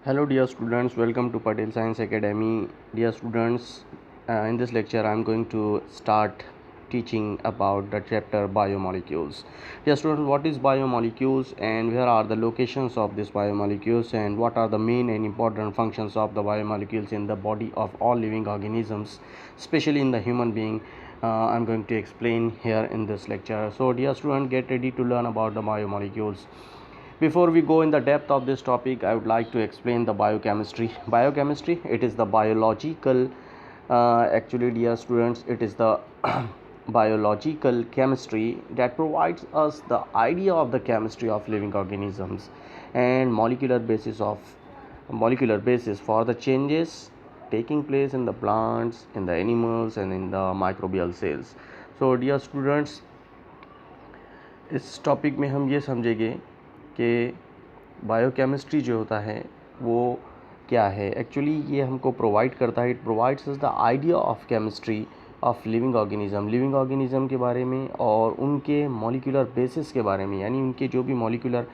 Hello dear students, welcome to Patel Science Academy. Dear students, in this lecture I am going to start teaching about the chapter biomolecules. Dear students, what is biomolecules and where are the locations of these biomolecules and what are the main and important functions of the biomolecules in the body of all living organisms, especially in the human being. I'm going to explain here in this lecture. So dear students, get ready to learn about the biomolecules. Before we go in the depth of this topic, I would like to explain the biochemistry. Biochemistry, it is the biological, actually dear students, it is the biological chemistry that provides us the idea of the chemistry of living organisms and molecular basis for the changes taking place in the plants, in the animals and in the microbial cells. So dear students, इस topic में हम ये समझेंगे कि biochemistry जो होता है वो क्या है। एक्चुअली ये हमको प्रोवाइड करता है, it provides us the idea of chemistry of living organism के बारे में और उनके मॉलिक्यूलर बेसिस के बारे में, यानी उनके जो भी मॉलिक्यूलर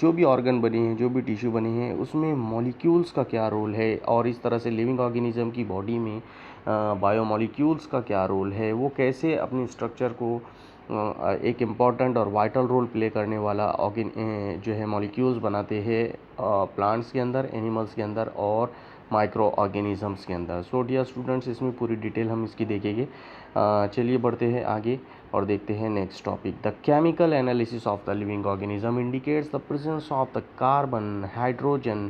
जो भी ऑर्गन बने हैं, जो भी टिश्यू बने हैं, उसमें मॉलिक्यूल्स का क्या रोल है और इस तरह से लिविंग ऑर्गेनिज़म की बॉडी में बायोमॉलिक्यूल्स का क्या रोल है, वो कैसे अपनी स्ट्रक्चर को एक इम्पॉर्टेंट और वाइटल रोल प्ले करने वाला जो है मॉलिक्यूल्स बनाते हैं प्लांट्स के अंदर, एनिमल्स के अंदर और माइक्रो ऑर्गेनिजम्स के अंदर। सो डियर स्टूडेंट्स, इसमें पूरी डिटेल हम इसकी देखेंगे। चलिए बढ़ते हैं आगे और देखते हैं next topic. The chemical analysis of the living organism indicates the presence of the carbon, hydrogen,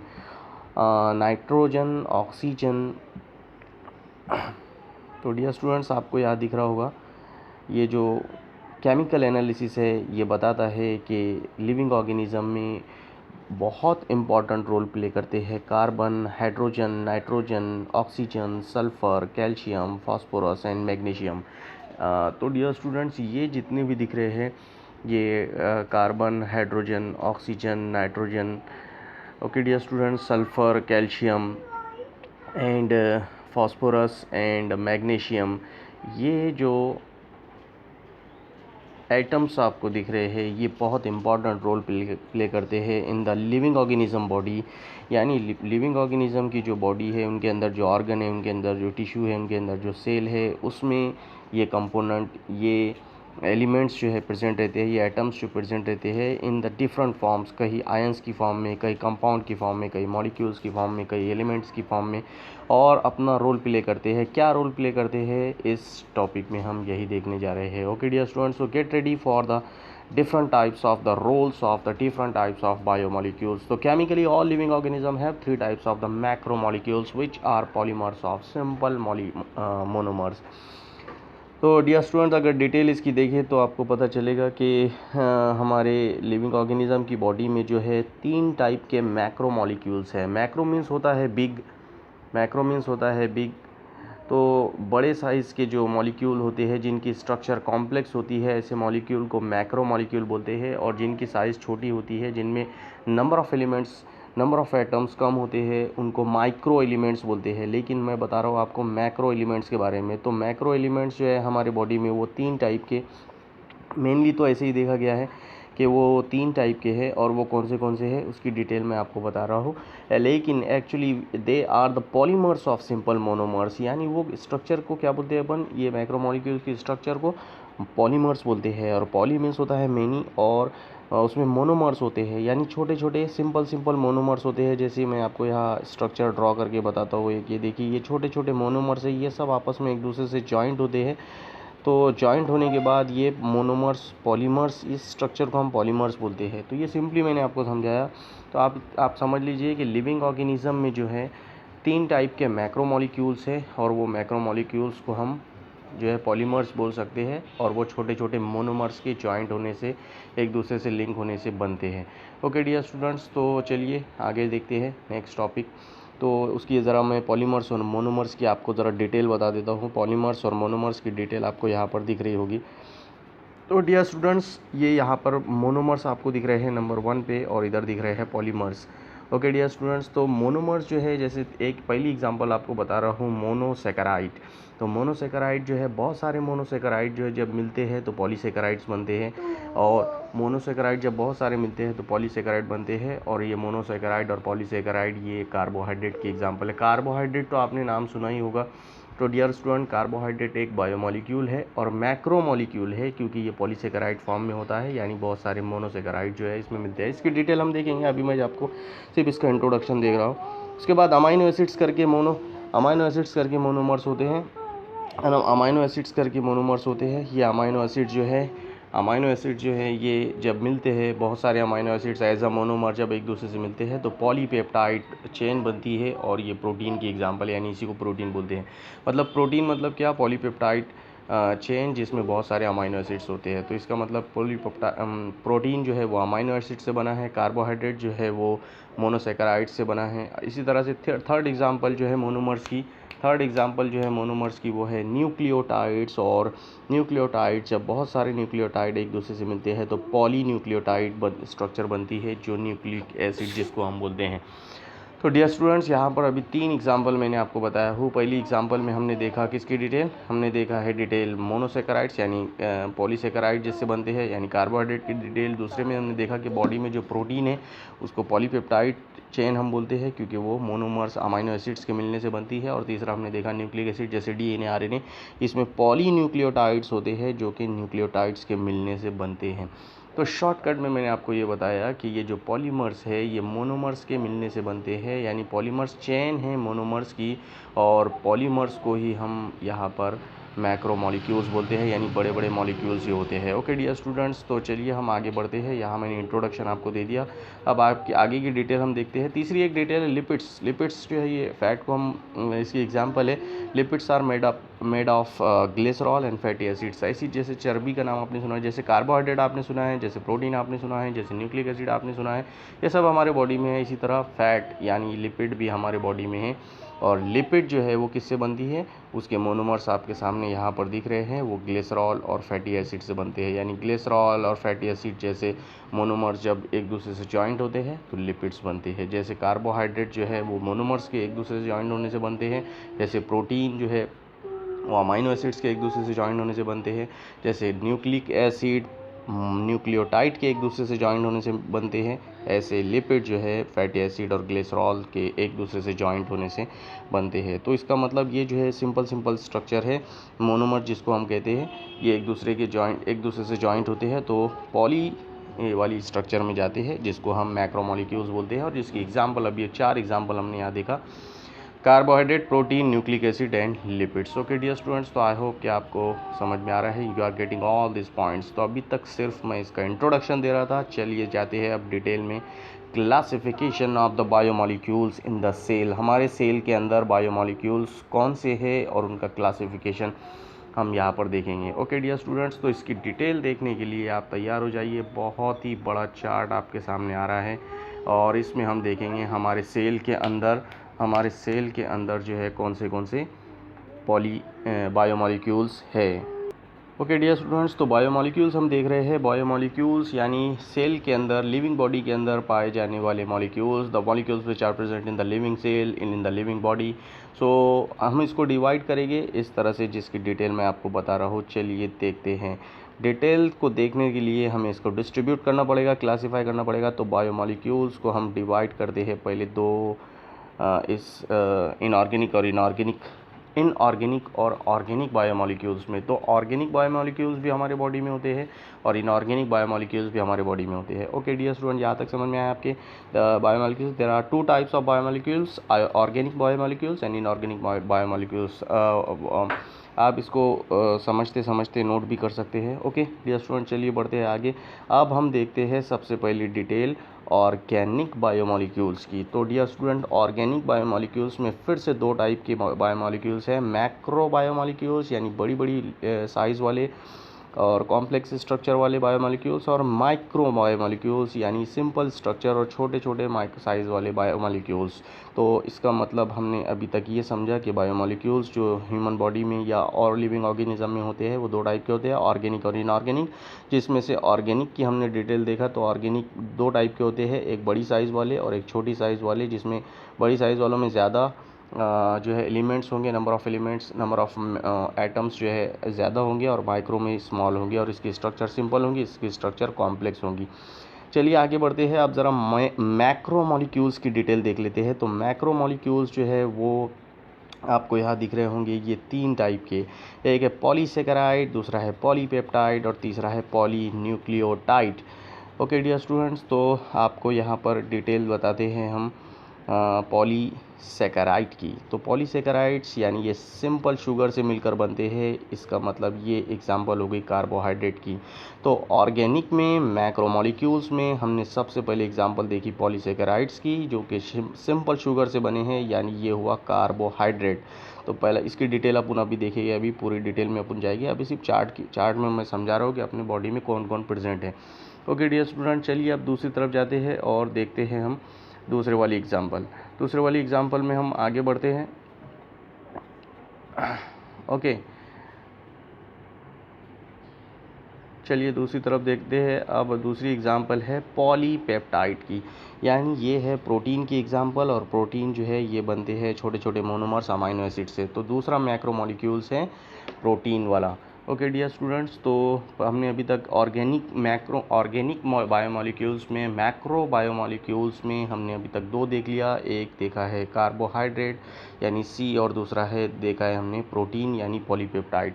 nitrogen, oxygen. तो डियर स्टूडेंट्स, आपको याद दिख रहा होगा, ये जो केमिकल एनालिसिस है ये बताता है कि लिविंग ऑर्गेनिज्म में बहुत इम्पॉर्टेंट रोल प्ले करते हैं carbon, hydrogen, nitrogen, oxygen, sulphur, calcium, phosphorus and magnesium. तो डियर स्टूडेंट्स, ये जितने भी दिख रहे हैं ये carbon, hydrogen, oxygen, nitrogen, okay dear students, sulphur, calcium and phosphorus and magnesium, ये जो एटम्स आपको दिख रहे हैं ये बहुत इंपॉर्टेंट रोल प्ले करते हैं इन द लिविंग ऑर्गेनिज्म बॉडी। यानी लिविंग ऑर्गेनिज्म की जो बॉडी है, उनके अंदर जो ऑर्गन है, उनके अंदर जो टिश्यू है, उनके अंदर जो सेल है, उसमें ये कंपोनेंट, ये एलिमेंट्स जो है प्रेजेंट रहते हैं, ये एटम्स जो प्रेजेंट रहते हैं इन द डिफरेंट फॉर्म्स, कहीं आयंस की फॉर्म में, कहीं कंपाउंड की फॉर्म में, कहीं मॉलिक्यूल्स की फॉर्म में, कहीं एलिमेंट्स की फॉर्म में, और अपना रोल प्ले करते हैं। क्या रोल प्ले करते हैं इस टॉपिक में हम यही देखने जा रहे हैं। Okay dear students, so get ready for the different types of the roles of the different types of biomolecules. So chemically all living organisms have three types of the macromolecules which are polymers of simple monomers. तो dear student, अगर detail इसकी देखें तो आपको पता चलेगा कि हमारे लिविंग ऑर्गेनिज्म की बॉडी में जो है 3 टाइप के मैक्रो मॉलिक्यूल्स हैं। मैक्रो मीन्स होता है बिग, तो बड़े साइज़ के जो मॉलिक्यूल होते हैं जिनकी स्ट्रक्चर कॉम्प्लेक्स होती है, ऐसे मॉलिक्यूल को मैक्रो मॉलिक्यूल बोलते हैं। और जिनकी साइज़ छोटी होती है, जिनमें नंबर ऑफ़ एटम्स कम होते हैं, उनको माइक्रो एलिमेंट्स बोलते हैं। लेकिन मैं बता रहा हूँ आपको मैक्रो एलिमेंट्स के बारे में। तो मैक्रो एलिमेंट्स जो है हमारे बॉडी में वो 3 टाइप के, मेनली तो ऐसे ही देखा गया है कि वो 3 टाइप के हैं, और वो कौन से हैं उसकी डिटेल मैं आपको बता रहा हूँ। लेकिन actually they are the polymers of simple monomers, यानी वो स्ट्रक्चर को क्या बोलते हैं अपन, ये मैक्रोमोलिक्यूल्स की स्ट्रक्चर को पॉलीमर्स बोलते हैं। और पॉली मीन्स होता है मेनी, और उसमें मोनोमर्स होते हैं, यानी छोटे छोटे सिंपल मोनोमर्स होते हैं। जैसे मैं आपको यहाँ स्ट्रक्चर ड्रॉ करके बताता हूँ, ये देखिए, ये छोटे छोटे मोनोमर्स है, ये सब आपस में एक दूसरे से जॉइंट होते हैं। तो जॉइंट होने के बाद ये मोनोमर्स, पॉलीमर्स, इस स्ट्रक्चर को हम पॉलीमर्स बोलते हैं। तो ये सिंपली मैंने आपको समझाया। तो आप समझ लीजिए कि लिविंग ऑर्गेनिज्म में जो है 3 टाइप के मैक्रो मॉलिक्यूल्स हैं, और वो मैक्रो मॉलिक्यूल्स को हम जो है पॉलीमर्स बोल सकते हैं, और वो छोटे छोटे मोनोमर्स के जॉइंट होने से, एक दूसरे से लिंक होने से बनते हैं। ओके डियर स्टूडेंट्स, तो चलिए आगे देखते हैं नेक्स्ट टॉपिक। तो उसकी ज़रा मैं पॉलीमर्स और मोनोमर्स की आपको ज़रा डिटेल बता देता हूँ। पॉलीमर्स और मोनोमर्स की डिटेल आपको यहाँ पर दिख रही होगी। तो डियर स्टूडेंट्स, ये यहाँ पर मोनोमर्स आपको दिख रहे हैं नंबर 1 पे, और इधर दिख रहे हैं पॉलीमर्स। ओके डियर स्टूडेंट्स, तो मोनोमर्स जो है, जैसे एक पहली एग्जांपल आपको बता रहा हूँ, मोनोसेकेराइड। तो मोनोसेकेराइड जो है, बहुत सारे मोनोसेकेराइड जो है जब मिलते हैं तो पॉलीसेकेराइड्स बनते हैं, और मोनोसेकेराइड जब बहुत सारे मिलते हैं तो पॉलीसेकेराइड बनते हैं, और ये मोनोसेकेराइड और पॉलीसेकेराइड ये कार्बोहाइड्रेट की एग्जांपल है। कार्बोहाइड्रेट तो आपने नाम सुना ही होगा। तो डियर स्टूडेंट, कार्बोहाइड्रेट एक बायोमॉलिक्यूल है और मैक्रोमॉलिक्यूल है, क्योंकि ये पॉलीसेकेराइड फॉर्म में होता है, यानी बहुत सारे मोनोसेकेराइड जो है इसमें मिलते हैं। इसकी डिटेल हम देखेंगे, अभी मैं आपको सिर्फ इसका इंट्रोडक्शन दे रहा हूँ। उसके बाद अमाइनो एसिड्स करके मोनोमर्स होते हैं, अमाइनो एसिड्स करके मोनोमर्स होते हैं। ये अमाइनो एसिड जो है ये जब मिलते हैं, बहुत सारे amino acids as a monomer जब एक दूसरे से मिलते हैं तो पॉलीपेप्टाइड चेन बनती है, और ये प्रोटीन की एग्जांपल है, यानी इसी को प्रोटीन बोलते हैं। मतलब प्रोटीन मतलब क्या, पॉलीपेप्टाइड चेन जिसमें बहुत सारे अमाइनो एसिड्स होते हैं। तो इसका मतलब प्रोटीन जो है वो अमाइनो एसिड से बना है, कार्बोहाइड्रेट जो है वो मोनोसेकेराइड से बना है। इसी तरह से थर्ड एग्जांपल जो है मोनोमर्स की वो है न्यूक्लियोटाइड्स। और न्यूक्लियोटाइड जब बहुत सारे न्यूक्लियोटाइड एक दूसरे से मिलते हैं तो पॉलीन्यूक्लियोटाइड स्ट्रक्चर बनती है, जो न्यूक्लिक एसिड जिसको हम बोलते हैं। तो डियर स्टूडेंट्स, यहाँ पर अभी 3 एग्जाम्पल मैंने आपको बताया हूँ। पहली एग्जाम्पल में हमने देखा किसकी डिटेल, हमने देखा है डिटेल मोनोसेकेराइड्स यानी पॉलीसेकेराइड जिससे बनते हैं, यानी कार्बोहाइड्रेट की डिटेल। दूसरे में हमने देखा कि बॉडी में जो प्रोटीन है उसको पॉलीपेप्टाइड चेन हम बोलते हैं, क्योंकि वो मोनोमर्स अमाइनो एसिड्स के मिलने से बनती है। और तीसरा हमने देखा न्यूक्लिक एसिड जैसे DNA RNA, इसमें पॉलीन्यूक्लियोटाइड्स होते हैं जो कि न्यूक्लियोटाइड्स के मिलने से बनते हैं। तो शॉर्टकट में मैंने आपको ये बताया कि ये जो पॉलीमर्स है ये मोनोमर्स के मिलने से बनते हैं, यानी पॉलीमर्स चेन है मोनोमर्स की, और पॉलीमर्स को ही हम यहाँ पर मैक्रोमॉलिक्यूल्स बोलते हैं, यानी बड़े बड़े मॉलिक्यूल्स ही होते हैं। ओके डियर स्टूडेंट्स, तो चलिए हम आगे बढ़ते हैं। यहाँ मैंने इंट्रोडक्शन आपको दे दिया, अब आपकी आगे की डिटेल हम देखते हैं। तीसरी एक डिटेल है लिपिड्स जो है ये फैट को हम, इसकी एग्जांपल है lipids are made of glycerol and fatty acids. ऐसी जैसे चर्बी का नाम आपने सुना है, जैसे कार्बोहाइड्रेट आपने सुना है, जैसे प्रोटीन आपने सुना है, जैसे न्यूक्लिक एसिड आपने सुना है, ये सब हमारे बॉडी में है। इसी तरह फैट यानी लिपिड भी हमारे बॉडी में है। और लिपिड जो है वो किससे बनती है, उसके मोनोमर्स आपके सामने यहाँ पर दिख रहे हैं, वो ग्लिसरॉल और फैटी एसिड से बनते हैं। यानी ग्लिसरॉल और फैटी एसिड जैसे मोनोमर्स जब एक दूसरे से जॉइंट होते हैं तो लिपिड्स बनते हैं। जैसे कार्बोहाइड्रेट जो है वो मोनोमर्स के एक दूसरे से जॉइंट होने से बनते हैं, जैसे प्रोटीन जो है वो अमाइनो एसिड्स के एक दूसरे से जॉइंट होने से बनते हैं, जैसे न्यूक्लिक एसिड न्यूक्लियोटाइड के एक दूसरे से जॉइंट होने से बनते हैं, ऐसे लिपिड जो है फैटी एसिड और ग्लिसरॉल के एक दूसरे से जॉइंट होने से बनते हैं। तो इसका मतलब ये जो है सिंपल स्ट्रक्चर है। मोनोमर जिसको हम कहते हैं ये एक दूसरे से जॉइंट होते हैं तो पॉली वाली स्ट्रक्चर में जाते हैं, जिसको हम मैक्रोमॉलिक्यूल्स बोलते हैं। और जिसकी एग्जाम्पल अभी 4 एग्जाम्पल हमने यहाँ देखा, carbohydrate, protein, nucleic acid and lipids. Okay dear students, तो आई होप कि आपको समझ में आ रहा है, you are getting all this points. तो अभी तक सिर्फ मैं इसका इंट्रोडक्शन दे रहा था, चलिए जाते हैं अब डिटेल में। Classification of the biomolecules in the cell, हमारे सेल के अंदर बायोमॉलिक्यूल्स कौन से हैं और उनका क्लासिफिकेशन हम यहाँ पर देखेंगे। ओके डियर स्टूडेंट्स, तो इसकी डिटेल देखने के लिए आप तैयार हो जाइए। बहुत ही बड़ा चार्ट आपके सामने आ रहा है और इसमें हम देखेंगे हमारे सेल के अंदर जो है कौन से बायोमॉलिक्यूल्स है। ओके डियर स्टूडेंट्स, तो बायोमॉलिक्यूल्स हम देख रहे हैं। बायोमॉलिक्यूल्स यानी सेल के अंदर, लिविंग बॉडी के अंदर पाए जाने वाले molecules, the molecules which are present in the living cell in the living body. So हम इसको डिवाइड करेंगे इस तरह से, जिसकी डिटेल मैं आपको बता रहा हूँ। चलिए देखते हैं। डिटेल को देखने के लिए हमें इसको डिस्ट्रीब्यूट करना पड़ेगा, क्लासीफाई करना पड़ेगा। तो बायोमॉलिक्यूल्स को हम डिवाइड करते हैं पहले दो, इनऑर्गेनिक और ऑर्गेनिक बायोमॉलिक्यूल्स में। तो ऑर्गेनिक बायोमॉलिक्यूल्स भी हमारे बॉडी में होते हैं और इनऑर्गेनिक बायोमॉलिक्यूल्स भी हमारे बॉडी में होते हैं। ओके डियर स्टूडेंट, यहाँ तक समझ में आया आपके biomolecules? There are 2 types of biomolecules, organic biomolecules and inorganic biomolecules. आप इसको समझते समझते नोट भी कर सकते हैं। ओके डियर स्टूडेंट, चलिए बढ़ते हैं आगे। अब हम देखते हैं सबसे पहली डिटेल ऑर्गेनिक बायोमॉलिक्यूल्स की। तो डियर स्टूडेंट, ऑर्गेनिक बायोमॉलिक्यूल्स में फिर से 2 टाइप के बायोमॉलिक्यूल्स हैं। मैक्रो बायोमॉलिक्यूल्स यानी बड़ी बड़ी साइज़ वाले और कॉम्प्लेक्स स्ट्रक्चर वाले बायोमॉलिक्यूल्स, और माइक्रो बायोमॉलिक्यूल्स यानी सिंपल स्ट्रक्चर और छोटे छोटे माइक्रो साइज़ वाले बायोमॉलिक्यूल्स। तो इसका मतलब हमने अभी तक ये समझा कि बायोमॉलिक्यूल्स जो ह्यूमन बॉडी में या और लिविंग ऑर्गेनिज्म में होते हैं वो 2 टाइप के होते हैं, ऑर्गेनिक और इनऑर्गेनिक। जिसमें से ऑर्गेनिक की हमने डिटेल देखा, तो ऑर्गेनिक 2 टाइप के होते हैं, एक बड़ी साइज़ वाले और एक छोटी साइज़ वाले, जिसमें बड़ी साइज़ वालों में ज़्यादा जो है एलिमेंट्स होंगे, number of elements, number of atoms जो है ज़्यादा होंगे और माइक्रो में स्मॉल होंगे, और इसकी स्ट्रक्चर सिंपल होंगी, इसकी स्ट्रक्चर कॉम्प्लेक्स होंगी। चलिए आगे बढ़ते हैं। अब ज़रा मैक्रो मॉलिक्यूल्स की डिटेल देख लेते हैं। तो मैक्रो मॉलिक्यूल्स जो है वो आपको यहाँ दिख रहे होंगे, ये 3 टाइप के। एक है पॉलीसेकेराइड, दूसरा है पॉलीपेप्टाइड और तीसरा है पॉलीन्यूक्लियोटाइड। ओके डियर स्टूडेंट्स, तो आपको यहाँ पर डिटेल बताते हैं हम पॉलीसेकेराइड की। तो पॉलीसेकेराइड्स यानी ये सिंपल शुगर से मिलकर बनते हैं, इसका मतलब ये एग्जांपल हो गई कार्बोहाइड्रेट की। तो ऑर्गेनिक में मैक्रोमोलिक्यूल्स में हमने सबसे पहले एग्जांपल देखी पॉलीसेकेराइड्स की, जो कि सिंपल शुगर से बने हैं, यानी ये हुआ कार्बोहाइड्रेट। तो पहले इसकी डिटेल अपन अभी देखेंगे, अभी पूरी डिटेल में अपन जाएंगे। अभी सिर्फ चार्ट में मैं समझा रहा हूँ कि अपने बॉडी में कौन कौन प्रेजेंट है। ओके डियर स्टूडेंट, चलिए अब दूसरी तरफ जाते हैं और देखते हैं हम दूसरे वाली एग्जांपल में हम आगे बढ़ते हैं। ओके, चलिए दूसरी तरफ देखते हैं। अब दूसरी एग्जांपल है पॉलीपेप्टाइड की, यानी ये है प्रोटीन की एग्जांपल, और प्रोटीन जो है ये बनते हैं छोटे छोटे मोनोमर्स अमाइनो एसिड से। तो दूसरा मैक्रोमोलिक्यूल्स है प्रोटीन वाला। ओके डियर स्टूडेंट्स, तो हमने अभी तक ऑर्गेनिक बायोमोलिक्यूल्स में, मैक्रो बायोमोलिक्यूल्स में हमने अभी तक 2 देख लिया। एक देखा है कार्बोहाइड्रेट यानी सी, और दूसरा है देखा है हमने प्रोटीन यानी पॉलीपेप्टाइड।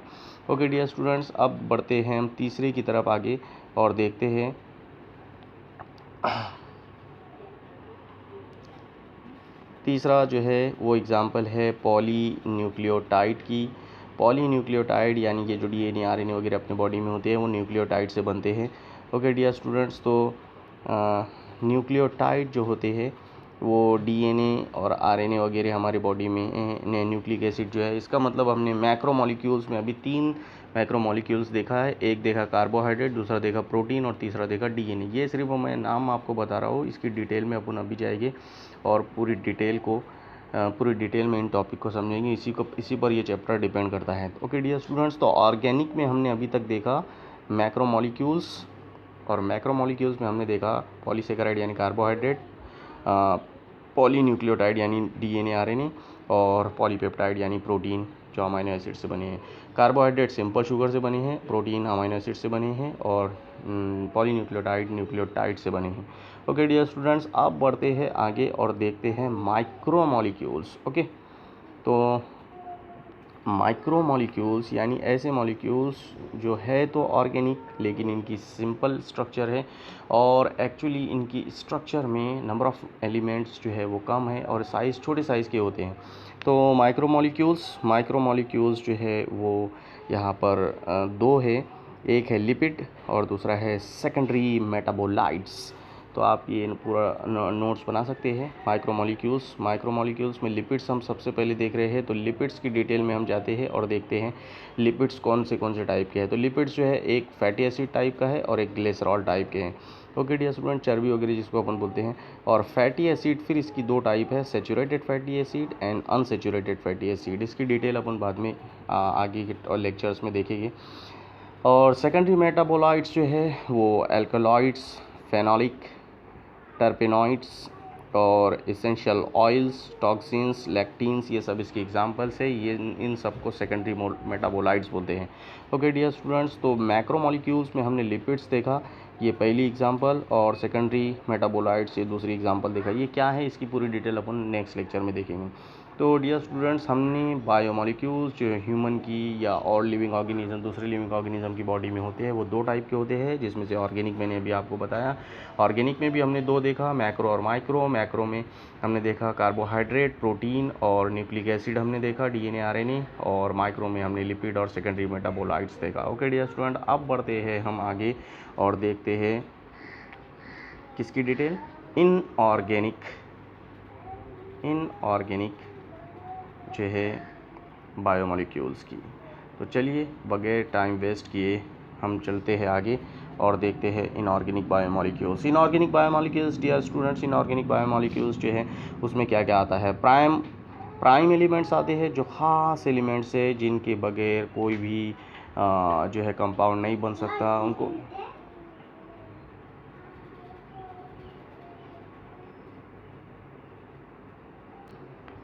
ओके डियर स्टूडेंट्स, अब बढ़ते हैं हम तीसरे की तरफ आगे और देखते हैं तीसरा जो है वो एग्जांपल है पॉलीन्यूक्लियोटाइड की। पॉलीन्यूक्लियोटाइड यानी ये जो डीएनए आरएनए वगैरह अपने बॉडी में होते हैं वो न्यूक्लियोटाइड से बनते हैं। ओके डियर स्टूडेंट्स, तो न्यूक्लियोटाइड जो होते हैं वो डीएनए और आरएनए वगैरह हमारी बॉडी में न्यूक्लिक एसिड जो है, इसका मतलब हमने मैक्रोमोलिक्यूल्स में अभी 3 मैक्रोमोलिक्यूल्स देखा है। एक देखा कार्बोहाइड्रेट, दूसरा देखा प्रोटीन और तीसरा देखा डीएनए। ये सिर्फ मैं नाम आपको बता रहा हूँ, इसकी डिटेल में अपन अभी जाएंगे और पूरी डिटेल में इन टॉपिक को समझेंगे। इसी पर ये चैप्टर डिपेंड करता है। ओके डियर स्टूडेंट्स, तो ऑर्गेनिक में हमने अभी तक देखा मैक्रोमोलिक्यूल्स, और मैक्रोमोलिक्यूल्स में हमने देखा पॉलीसेकेराइड यानी कार्बोहाइड्रेट, पॉलीन्यूक्लियोटाइड यानी डीएनए आरएनए, और पॉलीपेप्टाइड यानी प्रोटीन जो अमाइनो एसिड से बने हैं। कार्बोहाइड्रेट सिंपल शुगर से बने हैं, प्रोटीन अमाइनो एसिड से बने हैं, और पॉलीन्यूक्लियोटाइड न्यूक्लियोटाइड से बने हैं। ओके डियर स्टूडेंट्स, अब बढ़ते हैं आगे और देखते हैं माइक्रोमोलिक्यूल्स। ओके, तो माइक्रोमोलिक्यूल्स यानी ऐसे मॉलिक्यूल्स जो है तो ऑर्गेनिक, लेकिन इनकी सिंपल स्ट्रक्चर है, और एक्चुअली इनकी स्ट्रक्चर में नंबर ऑफ़ एलिमेंट्स जो है वो कम है और साइज़ छोटे साइज़ के होते हैं। तो माइक्रोमोलिक्यूल्स जो है वो यहाँ पर 2 है। एक है लिपिड और दूसरा है सेकेंडरी मेटाबोलाइट्स। तो आप ये पूरा नोट्स बना सकते हैं। माइक्रोमोलिक्यूल्स में लिपिड्स हम सबसे पहले देख रहे हैं। तो लिपिड्स की डिटेल में हम जाते हैं और देखते हैं लिपिड्स कौन से टाइप के हैं। तो लिपिड्स जो है एक फैटी एसिड टाइप का है और एक ग्लिसरॉल टाइप के हैं। ओके डियर स्टूडेंट, चर्बी वगैरह जिसको अपन बोलते हैं। और फैटी एसिड फिर इसकी 2 टाइप है, saturated fatty acid and unsaturated fatty acid. इसकी डिटेल अपन बाद में आगे के लेक्चर्स में देखेंगे। और सेकेंडरी मेटाबोलाइट्स जो है वो एल्कलॉइड्स, फेनोलिक, टर्पेनॉइड्स और एसेंशियल ऑयल्स, टॉक्सिन्स, लैक्टीन्स, ये सब इसके एग्जांपल्स है। ये इन सबको सेकेंडरी मेटाबोलाइट्स बोलते हैं। ओके डियर स्टूडेंट्स, तो मैक्रोमोलिक्यूल्स में हमने लिपिड्स देखा, ये पहली एग्जांपल, और सेकेंडरी मेटाबोलाइट्स ये दूसरी एग्जांपल देखा। ये क्या है इसकी पूरी डिटेल अपन नेक्स्ट लेक्चर में देखेंगे। तो डियर स्टूडेंट्स, हमने बायोमोलिक्यूल्स जो ह्यूमन की या और लिविंग ऑर्गेनिज्म, दूसरे लिविंग ऑर्गेनिज्म की बॉडी में होते हैं, वो 2 टाइप के होते हैं, जिसमें से ऑर्गेनिक मैंने अभी आपको बताया। ऑर्गेनिक में भी हमने 2 देखा, मैक्रो और माइक्रो। मैक्रो में हमने देखा कार्बोहाइड्रेट, प्रोटीन और न्यूक्लिक एसिड हमने देखा, डीएनए आरएनए, और माइक्रो में हमने लिपिड और सेकेंडरी मेटाबोलाइट्स देखा। ओके डियर स्टूडेंट, अब बढ़ते हैं हम आगे और देखते हैं किसकी डिटेल, इनऑर्गेनिक जो है बायोमोलिक्यूल्स की। तो चलिए बगैर टाइम वेस्ट किए हम चलते हैं आगे और देखते हैं inorganic biomolecules. Dear students, inorganic biomolecules जो है उसमें क्या क्या आता है। प्राइम एलिमेंट्स आते हैं, जो ख़ास एलिमेंट्स है जिनके बगैर कोई भी जो है कंपाउंड नहीं बन सकता, उनको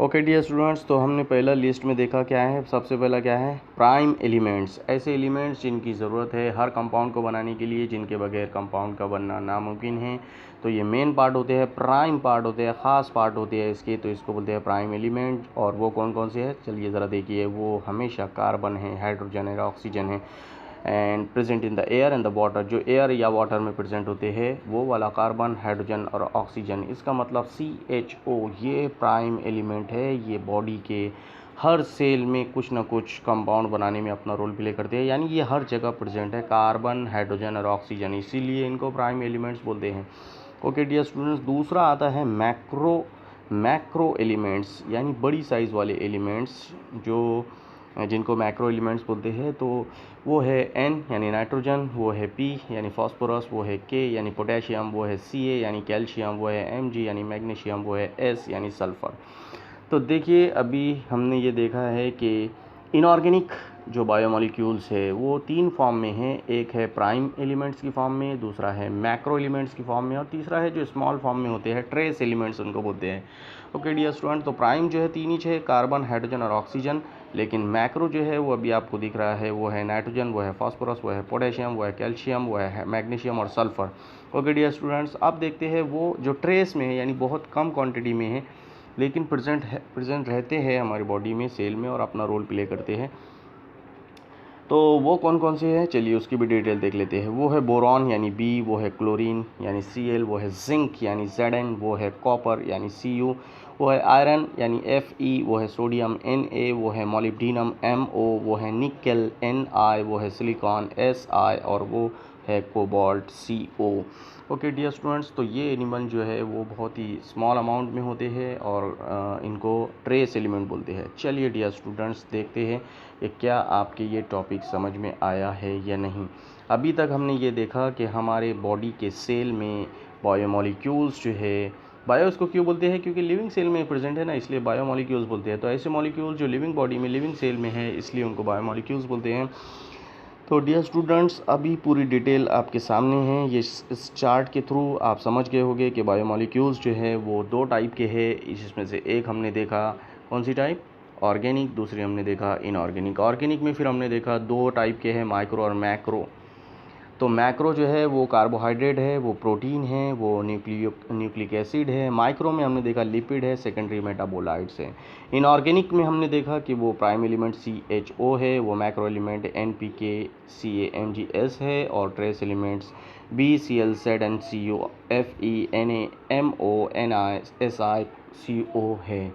ओके डियर स्टूडेंट्स, तो हमने पहला लिस्ट में देखा क्या है, सबसे पहला क्या है, प्राइम एलिमेंट्स। ऐसे एलिमेंट्स जिनकी ज़रूरत है हर कंपाउंड को बनाने के लिए, जिनके बगैर कंपाउंड का बनना नामुमकिन है। तो ये मेन पार्ट होते हैं, प्राइम पार्ट होते हैं, ख़ास पार्ट होते हैं इसके, तो इसको बोलते हैं प्राइम एलिमेंट। और वो कौन कौन से हैं, चलिए ज़रा देखिए। वो हमेशा कार्बन है, हाइड्रोजन है, ऑक्सीजन है, and present in the air and the water. जो एयर या वाटर में प्रेजेंट होते हैं वो वाला कार्बन, हाइड्रोजन और ऑक्सीजन। इसका मतलब CHO ये प्राइम एलिमेंट है। ये बॉडी के हर सेल में कुछ ना कुछ कंपाउंड बनाने में अपना रोल प्ले करते हैं, यानी ये हर जगह प्रेजेंट है, कार्बन, हाइड्रोजन और ऑक्सीजन, इसीलिए इनको प्राइम एलिमेंट्स बोलते हैं। ओके डियर स्टूडेंट्स, दूसरा आता है मैक्रो एलिमेंट्स, यानी बड़ी साइज़ वाले एलिमेंट्स जो जिनको मैक्रो एलिमेंट्स बोलते हैं। तो वो है N यानी नाइट्रोजन, वो है P यानी फास्फोरस, वो है K यानी पोटेशियम, वो है Ca यानी कैल्शियम, वो है Mg यानी मैग्नीशियम, वो है S यानी सल्फ़र। तो देखिए, अभी हमने ये देखा है कि इनऑर्गेनिक जो बायोमोलिक्यूल्स है वो 3 फॉर्म में है। एक है प्राइम एलिमेंट्स की फॉर्म में, दूसरा है मैक्रो एलिमेंट्स की फॉर्म में, और तीसरा है जो स्मॉल फॉर्म में होते हैं, ट्रेस एलिमेंट्स उनको बोलते हैं। ओके डियर स्टूडेंट, तो प्राइम जो है 3 ही है, कार्बन, हाइड्रोजन और ऑक्सीजन। लेकिन मैक्रो जो है वो अभी आपको दिख रहा है, वो है नाइट्रोजन, वो है फास्फोरस, वो है पोटेशियम, वो है कैल्शियम, वो है मैग्नीशियम और सल्फ़र। ओके डियर स्टूडेंट्स, अब देखते हैं वो जो ट्रेस में है, यानी बहुत कम क्वांटिटी में है, लेकिन प्रेजेंट रहते हैं हमारी बॉडी में, सेल में, और अपना रोल प्ले करते हैं। तो वो कौन कौन से हैं, चलिए उसकी भी डिटेल देख लेते हैं। वो है बोरॉन यानी B, वो है क्लोरीन यानी Cl, वो है जिंक यानी Zn, वो है कॉपर यानी Cu, वो है आयरन यानी Fe, वो है सोडियम Na, वो है मोलिब्डेनम Mo, वो है निकल Ni, वो है सिलिकॉन Si, और वो है cobalt CO। Okay dear students, तो ये एलिमेंट जो है वो बहुत ही स्मॉल अमाउंट में होते हैं और इनको ट्रेस एलिमेंट बोलते हैं। चलिए डियर स्टूडेंट्स, देखते हैं कि क्या आपके ये टॉपिक समझ में आया है या नहीं। अभी तक हमने ये देखा कि हमारे बॉडी के सेल में बायोमोलिक्यूल्स जो है, बायो इसको क्यों बोलते हैं, क्योंकि लिविंग सेल में प्रेजेंट है ना, इसलिए बायोमोलिक्यूल्स बोलते हैं। तो ऐसे मॉलिक्यूल्स जो लिविंग बॉडी में, लिविंग सेल में है, इसलिए उनको बायोमोलिक्यूल्स बोलते हैं। तो डियर स्टूडेंट्स, अभी पूरी डिटेल आपके सामने है। ये इस चार्ट के थ्रू आप समझ गए होंगे कि बायोमोलिक्यूल्स जो है वो 2 टाइप के हैं। जिसमें से एक हमने देखा कौन सी टाइप, ऑर्गेनिक, दूसरी हमने देखा इनऑर्गेनिक। ऑर्गेनिक में फिर हमने देखा 2 टाइप के हैं, माइक्रो और मैक्रो। तो मैक्रो जो है वो कार्बोहाइड्रेट है, वो प्रोटीन है, वो न्यूक्लिक एसिड है। माइक्रो में हमने देखा लिपिड है, सेकेंडरी मेटाबोलाइट्स है। इनऑर्गेनिक में हमने देखा कि वो प्राइम एलिमेंट CHO है, वो मैक्रो एलिमेंट NPK CAMGS है, और trace elements BCl ZnCO Fe Na MO Ni SiCO है।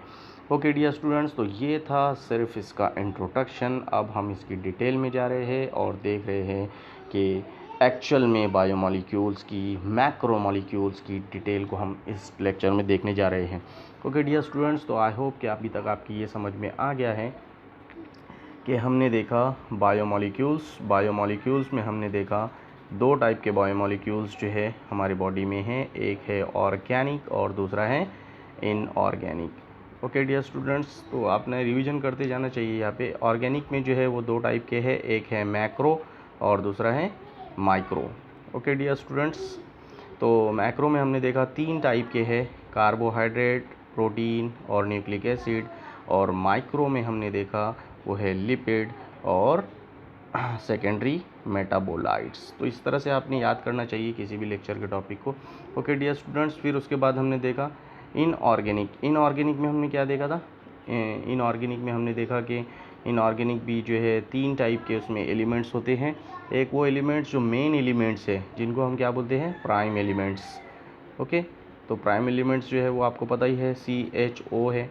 ओके डियर स्टूडेंट्स, तो ये था सिर्फ इसका इंट्रोडक्शन। अब हम इसकी डिटेल में जा रहे हैं और देख रहे हैं कि एक्चुअल में बायोमोलिक्यूल्स की, मैक्रोमोलिक्यूल्स की डिटेल को हम इस लेक्चर में देखने जा रहे हैं। ओके डियर स्टूडेंट्स, तो आई होप कि अभी तक आपकी ये समझ में आ गया है कि हमने देखा बायोमोलिक्यूल्स में हमने देखा 2 टाइप के बायोमोलिक्यूल्स जो है हमारे बॉडी में हैं। एक है ऑर्गेनिक और दूसरा है इनऑर्गेनिक। ओके डियर स्टूडेंट्स, तो आपने रिवीजन करते जाना चाहिए। यहाँ पे ऑर्गेनिक में जो है वो 2 टाइप के हैं, एक है मैक्रो और दूसरा है माइक्रो। ओके डियर स्टूडेंट्स, तो मैक्रो में हमने देखा 3 टाइप के हैं, कार्बोहाइड्रेट, प्रोटीन और न्यूक्लिक एसिड। और माइक्रो में हमने देखा वो है लिपिड और सेकेंडरी मेटाबोलाइट्स। तो इस तरह से आपने याद करना चाहिए किसी भी लेक्चर के टॉपिक को। ओके डियर स्टूडेंट्स, फिर उसके बाद हमने देखा इनऑर्गेनिक में हमने क्या देखा था, इनऑर्गेनिक में हमने देखा कि इनऑर्गेनिक भी जो है 3 टाइप के उसमें एलिमेंट्स होते हैं। एक वो एलिमेंट्स जो मेन एलिमेंट्स है, जिनको हम क्या बोलते हैं, प्राइम एलिमेंट्स। ओके, तो प्राइम एलिमेंट्स जो है वो आपको पता ही है, CHO है।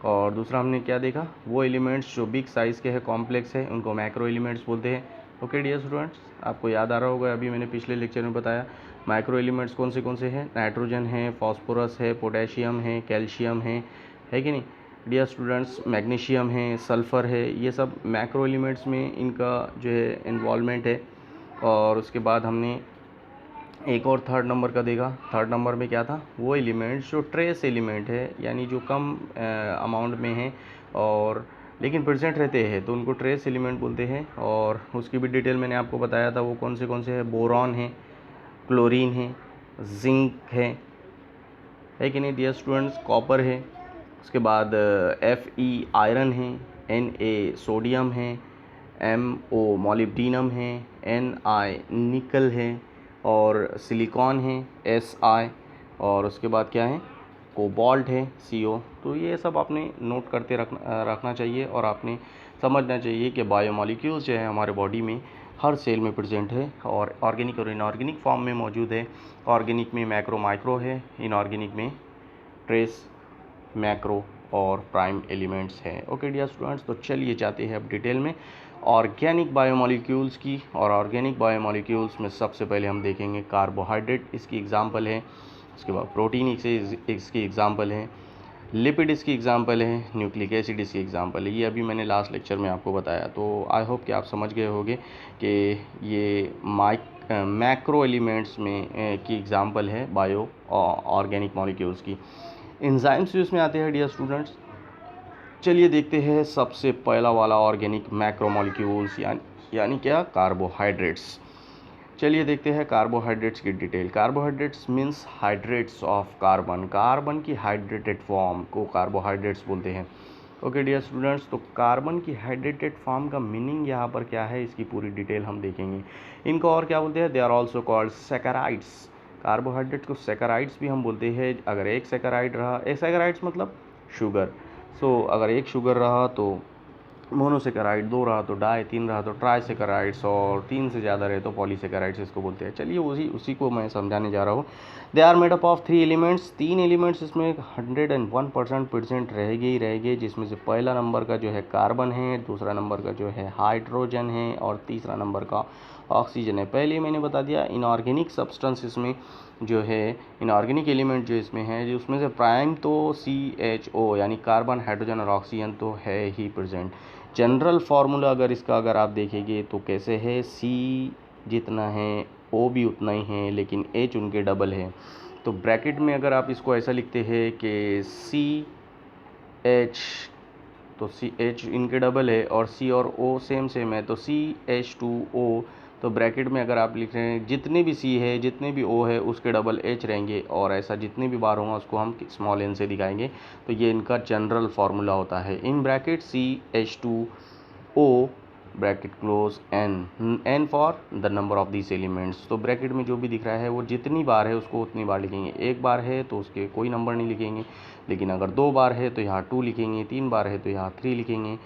और दूसरा हमने क्या देखा, वो एलिमेंट्स जो बिग साइज़ के हैं, कॉम्प्लेक्स है, उनको मैक्रो एलिमेंट्स बोलते हैं। ओके डियर स्टूडेंट्स, आपको याद आ रहा होगा, अभी मैंने पिछले लेक्चर में बताया माइक्रो एलिमेंट्स कौन से हैं, नाइट्रोजन है, फास्फोरस है, पोटेशियम है, कैल्शियम है कि नहीं डियर स्टूडेंट्स, मैग्नीशियम है, सल्फ़र है। ये सब मैक्रो एलिमेंट्स में इनका जो है इन्वॉल्वमेंट है। और उसके बाद हमने एक और 3rd नंबर का देखा। 3rd नंबर में क्या था, वो एलिमेंट्स जो ट्रेस एलिमेंट है, यानी जो कम अमाउंट में है और लेकिन प्रेजेंट रहते हैं, तो उनको ट्रेस एलिमेंट बोलते हैं। और उसकी भी डिटेल मैंने आपको बताया था, वो कौन से है, बोरॉन है, क्लोरीन है, जिंक है कि नहीं डियर स्टूडेंट्स, कॉपर है, उसके बाद Fe आयरन है, Na सोडियम है, Mo मोलिब्डेनम है, Ni निकल है और सिलिकॉन है Si, और उसके बाद क्या है, कोबाल्ट है Co। तो ये सब आपने नोट करते रखना चाहिए और आपने समझना चाहिए कि बायोमोलिक्यूल्स जो है हमारे बॉडी में हर सेल में प्रेजेंट है और ऑर्गेनिक और इनऑर्गेनिक फॉर्म में मौजूद है। ऑर्गेनिक में मैक्रो माइक्रो है, इनऑर्गेनिक में ट्रेस मैक्रो और प्राइम एलिमेंट्स हैं। ओके डियर स्टूडेंट्स, तो चलिए जाते हैं अब डिटेल में ऑर्गेनिक बायोमोलिक्यूल्स की। और ऑर्गेनिक बायोमोलिक्यूल्स में सबसे पहले हम देखेंगे कार्बोहाइड्रेट, इसकी एग्जांपल है। उसके बाद प्रोटीन इसकी एग्जांपल है, लिपिड इसकी एग्जांपल है, न्यूक्लिक एसिड इसकी एग्जांपल है। ये अभी मैंने लास्ट लेक्चर में आपको बताया, तो आई होप कि आप समझ गए होंगे कि ये मैक्रो एलिमेंट्स में की एग्जांपल है बायो ऑर्गेनिक मॉलिक्यूल्स की। एंजाइम्स भी उसमें आते हैं डियर स्टूडेंट्स। चलिए देखते हैं सबसे पहला वाला ऑर्गेनिक मैक्रो मॉलिक्यूल्स यानी क्या, कार्बोहाइड्रेट्स। चलिए देखते हैं कार्बोहाइड्रेट्स की detail. Carbohydrates means hydrates of carbon, carbon की हाइड्रेटेड फॉर्म को कार्बोहाइड्रेट्स बोलते हैं। ओके डियर स्टूडेंट्स, तो कार्बन की हाइड्रेटेड फॉर्म का मीनिंग यहाँ पर क्या है, इसकी पूरी डिटेल हम देखेंगे। इनको और क्या बोलते हैं, they are also called saccharides. Carbohydrate को सैकराइड्स भी हम बोलते हैं। अगर एक सैकराइड रहा, एक सैकराइड्स मतलब शुगर, सो अगर एक शुगर रहा तो मोनोसेकेराइड, दो रहा तो डाई, तीन रहा तो ट्राईसेकेराइड्स, और तीन से ज़्यादा रहे तो पॉलीसेकेराइड्स इसको बोलते हैं। चलिए उसी को मैं समझाने जा रहा हूँ। They are made up of 3 elements, 3 elements इसमें 101% प्रेजेंट रहेंगे ही रहेंगे, जिसमें से पहला नंबर का जो है कार्बन है, दूसरा नंबर का जो है हाइड्रोजन है और तीसरा नंबर का ऑक्सीजन है। पहले मैंने बता दिया इनऑर्गेनिक सब्सटेंस इसमें जो है, इनऑर्गेनिक एलिमेंट जो इसमें है, जो उसमें से प्राइम तो CHO यानी कार्बन, हाइड्रोजन और ऑक्सीजन तो है ही प्रेजेंट। जनरल फार्मूला अगर आप देखेंगे तो कैसे है, C जितना है O भी उतना ही है, लेकिन H उनके डबल है। तो ब्रैकेट में अगर आप इसको ऐसा लिखते हैं कि CH, तो CH इनके डबल है और C और O सेम है, तो CH2O। तो ब्रैकेट में अगर आप लिख रहे हैं जितने भी C है, जितने भी O है, उसके डबल H रहेंगे, और ऐसा जितने भी बार होगा उसको हम स्मॉल n से दिखाएंगे। तो ये इनका जनरल फार्मूला होता है। In bracket CH2O bracket close n for the number of this elements. तो ब्रैकेट में जो भी दिख रहा है वो जितनी बार है उसको उतनी बार लिखेंगे। एक बार है तो उसके कोई नंबर नहीं लिखेंगे, लेकिन अगर 2 बार है तो यहाँ 2 लिखेंगे, 3 बार है तो यहाँ 3 लिखेंगे।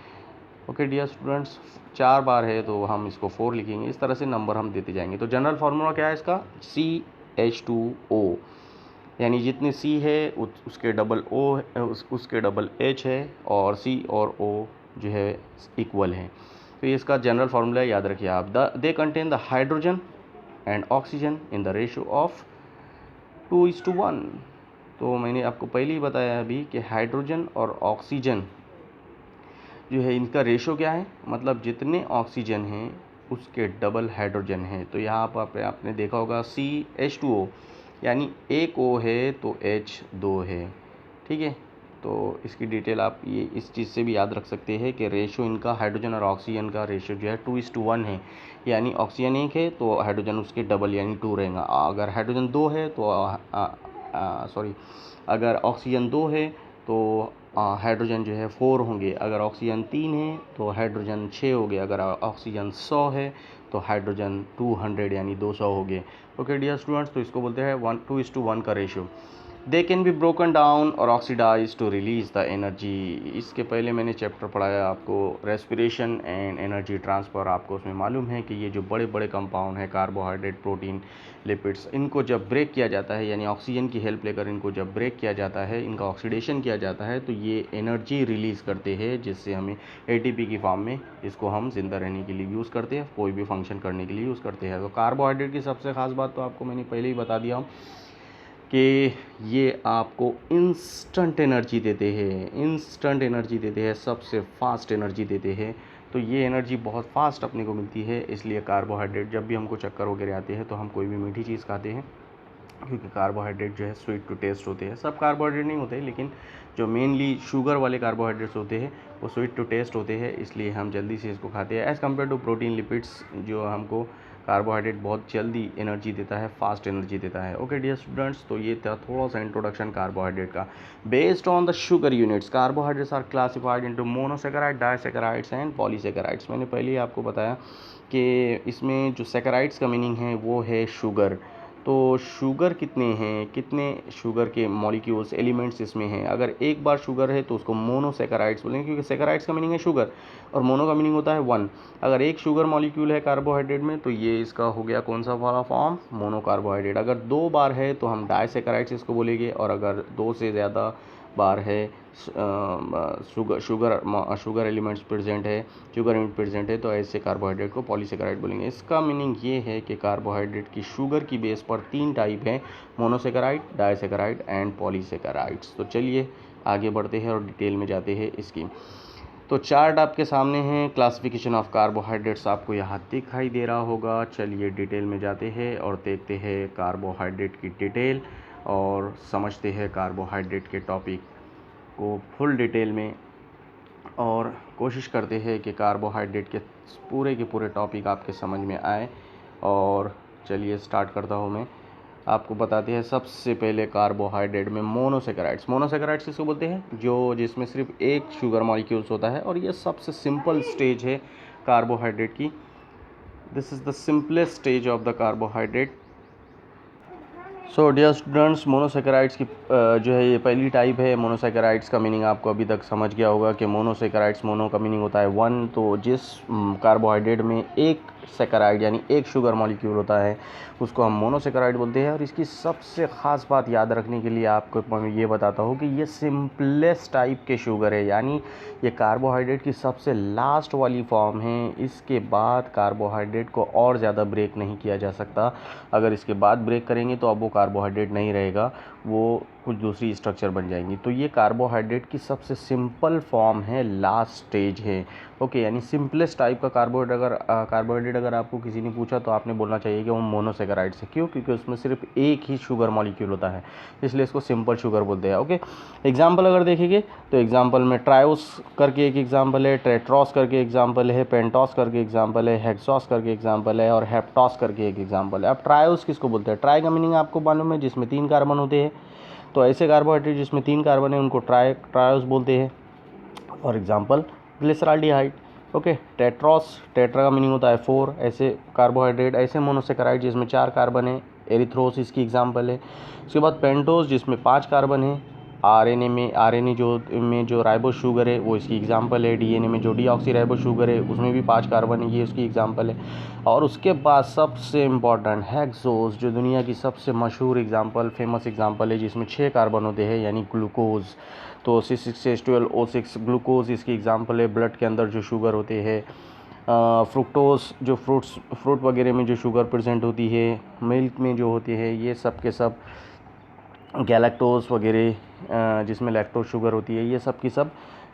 ओके डियर स्टूडेंट्स, 4 बार है तो हम इसको 4 लिखेंगे। इस तरह से नंबर हम देते जाएंगे। तो जनरल फार्मूला क्या है इसका, CH2O, यानी जितने C है उसके डबल O उसके डबल H है, और C और O जो है इक्वल है। तो ये इसका जनरल फार्मूला याद रखिए आप। They contain the hydrogen and oxygen in the ratio of 2:1। तो मैंने आपको पहले ही बताया अभी कि हाइड्रोजन और ऑक्सीजन जो है इनका रेशो क्या है, मतलब जितने ऑक्सीजन हैं उसके डबल हाइड्रोजन है। तो यहाँ पर आपने देखा होगा CH2O, यानी एक O है तो H 2 है। ठीक है, तो इसकी डिटेल आप ये इस चीज़ से भी याद रख सकते हैं कि रेशो इनका हाइड्रोजन और ऑक्सीजन का रेशो जो है 2:1 है। यानी ऑक्सीजन 1 है तो हाइड्रोजन उसके डबल यानी 2 रहेगा। अगर हाइड्रोजन 2 है तो अगर ऑक्सीजन 2 है तो हाइड्रोजन जो है 4 होंगे। अगर ऑक्सीजन 3 है तो हाइड्रोजन 6 हो गए। अगर ऑक्सीजन 100 है तो हाइड्रोजन 200 यानी 200 हो गए। ओके डियर स्टूडेंट्स, तो इसको बोलते हैं 2:1 का ratio. They can be broken down और oxidise to release the energy. इसके पहले मैंने चैप्टर पढ़ाया आपको रेस्पिरेशन एंड एनर्जी ट्रांसफ़र। आपको उसमें मालूम है कि ये जो बड़े बड़े कंपाउंड हैं, कार्बोहाइड्रेट, प्रोटीन, लिपिड्स, इनको जब ब्रेक किया जाता है, यानी ऑक्सीजन की हेल्प लेकर इनको जब ब्रेक किया जाता है, इनका ऑक्सीडेशन किया जाता है, तो ये एनर्जी रिलीज़ करते हैं, जिससे हमें ATP की फॉर्म में इसको हम ज़िंदा रहने के लिए यूज़ करते हैं, कोई भी फंक्शन करने के लिए यूज़ करते हैं। तो कार्बोहाइड्रेट की सबसे ख़ास बात तो आपको मैंने पहले ही बता दिया हूँ कि ये आपको इंस्टेंट एनर्जी देते हैं, सबसे फास्ट एनर्जी देते हैं। तो ये एनर्जी बहुत फास्ट अपने को मिलती है। इसलिए कार्बोहाइड्रेट, जब भी हमको चक्कर वगैरह आते हैं तो हम कोई भी मीठी चीज़ खाते हैं, क्योंकि कार्बोहाइड्रेट जो है स्वीट टू टेस्ट होते हैं। सब कार्बोहाइड्रेट नहीं होते, लेकिन जो मेनली शुगर वाले कार्बोहाइड्रेट्स होते हैं वो स्वीट टू टेस्ट होते हैं, इसलिए हम जल्दी से इसको खाते हैं, as compare to protein, lipids जो हमको कार्बोहाइड्रेट बहुत जल्दी एनर्जी देता है, फास्ट एनर्जी देता है। ओके डियर स्टूडेंट्स, तो ये था थोड़ा सा इंट्रोडक्शन कार्बोहाइड्रेट का। Based on the sugar units, carbohydrates are classified into monosaccharide, disaccharides and polysaccharides. मैंने पहले ही आपको बताया कि इसमें जो सेकेराइड्स का मीनिंग है वो है शुगर। तो शुगर कितने हैं, कितने शुगर के मॉलिक्यूल्स एलिमेंट्स इसमें हैं। अगर एक बार शुगर है तो उसको मोनोसेकेराइड्स बोलेंगे, क्योंकि सेकेराइड्स का मीनिंग है शुगर और मोनो का मीनिंग होता है वन। अगर एक शुगर मॉलिक्यूल है कार्बोहाइड्रेट में तो ये इसका हो गया कौन सा वाला फॉर्म, मोनो कार्बोहाइड्रेट। अगर दो बार है तो हम डाइसेकेराइड्स इसको बोलेंगे, और अगर दो से ज़्यादा बार है शुगर एलिमेंट्स प्रेजेंट है, शुगर यूनिट प्रेजेंट है, तो ऐसे कार्बोहाइड्रेट को पॉलीसेकेराइड बोलेंगे। इसका मीनिंग ये है कि कार्बोहाइड्रेट की शुगर की बेस पर 3 टाइप हैं, मोनोसेकेराइड, डाइसेकेराइड एंड पॉलीसेकेराइड्स। तो चलिए आगे बढ़ते हैं और डिटेल में जाते हैं इसकी। तो चार्ट आपके सामने हैं, क्लासिफिकेशन ऑफ कार्बोहाइड्रेट्स आपको यहाँ दिखाई दे रहा होगा। चलिए डिटेल में जाते हैं और देखते हैं कार्बोहाइड्रेट की डिटेल और समझते हैं कार्बोहाइड्रेट के टॉपिक को फुल डिटेल में, और कोशिश करते हैं कि कार्बोहाइड्रेट के पूरे टॉपिक आपके समझ में आए। और चलिए स्टार्ट करता हूँ मैं, आपको बताते हैं सबसे पहले कार्बोहाइड्रेट में मोनोसेकेराइड्स। मोनोसेकेराइड्स किसको बोलते हैं, जो जिसमें सिर्फ एक शुगर मॉलिक्यूल्स होता है, और ये सबसे सिंपल स्टेज है कार्बोहाइड्रेट की। This is the simplest stage of the carbohydrate. So dear students, monosaccharides की जो है ये पहली टाइप है। मोनोसेकेराइड्स का मीनिंग आपको अभी तक समझ गया होगा कि मोनोसेकेराइड्स, मोनो का मीनिंग होता है वन। तो जिस कार्बोहाइड्रेट में एक सेकेराइड यानी एक शुगर मॉलिक्यूल होता है उसको हम मोनोसेकेराइड बोलते हैं। और इसकी सबसे ख़ास बात याद रखने के लिए आपको मैं ये बताता हूँ कि ये सिंपलेस्ट टाइप के शुगर है, यानी ये कार्बोहाइड्रेट की सबसे लास्ट वाली फॉर्म है। इसके बाद कार्बोहाइड्रेट को और ज़्यादा ब्रेक नहीं किया जा सकता। अगर इसके बाद ब्रेक करेंगे तो अब वो कार्बोहाइड्रेट नहीं रहेगा, वो कुछ दूसरी स्ट्रक्चर बन जाएंगी। तो ये कार्बोहाइड्रेट की सबसे सिंपल फॉर्म है, लास्ट स्टेज है। ओके, यानी सिंपलेस्ट टाइप का कार्बोहाइड्रेट अगर आपको किसी ने पूछा तो आपने बोलना चाहिए कि वो मोनोसेकेराइड्स है। क्यों? क्योंकि उसमें सिर्फ एक ही शुगर मॉलिक्यूल होता है, इसलिए इसको सिंपल शुगर बोलते हैं। ओके, एग्जाम्पल अगर देखेंगे तो एग्जाम्पल में ट्रायोस करके एक एग्जाम्पल है, टेट्रॉस करके एग्जाम्पल है, पेंटॉस करके एग्जाम्पल है, हेक्सॉस करके एग्जाम्पल है, और हेप्टॉस करके एक एग्जाम्पल है। अब ट्रायोस किसको बोलते हैं? ट्राई का मीनिंग आपको मालूम है, जिसमें 3 कार्बन होते हैं। तो ऐसे कार्बोहाइड्रेट जिसमें 3 कार्बन है उनको ट्रायोस बोलते हैं। For example glyceraldehyde. Okay, tetrose, tetra का मीनिंग होता है 4। ऐसे कार्बोहाइड्रेट, ऐसे मोनोसेकेराइड जिसमें 4 कार्बन है, एरिथ्रोस इसकी एग्जांपल है। उसके बाद पेंटोस जिसमें 5 कार्बन है। आरएनए जो राइबोस शुगर है वो इसकी एग्जांपल है। डीएनए में जो डीऑक्सीराइबोस शुगर है उसमें भी 5 कार्बन है, ये उसकी एग्जांपल है। और उसके बाद सबसे इम्पॉर्टेंट हेक्सोस, जो दुनिया की सबसे मशहूर एग्जांपल, फेमस एग्जांपल है, जिसमें 6 कार्बन होते हैं, यानी ग्लूकोज। तो C6H12O6 ग्लूकोज इसकी एग्जांपल है। ब्लड के अंदर जो शुगर होते हैं, फ्रुक्टोस जो फ्रूट वगैरह में जो शुगर प्रेजेंट होती है, मिल्क में जो होती है, ये सब के सब, गैलेक्टोज वगैरह जिसमें लैक्टोज शुगर होती है, ये सब की सब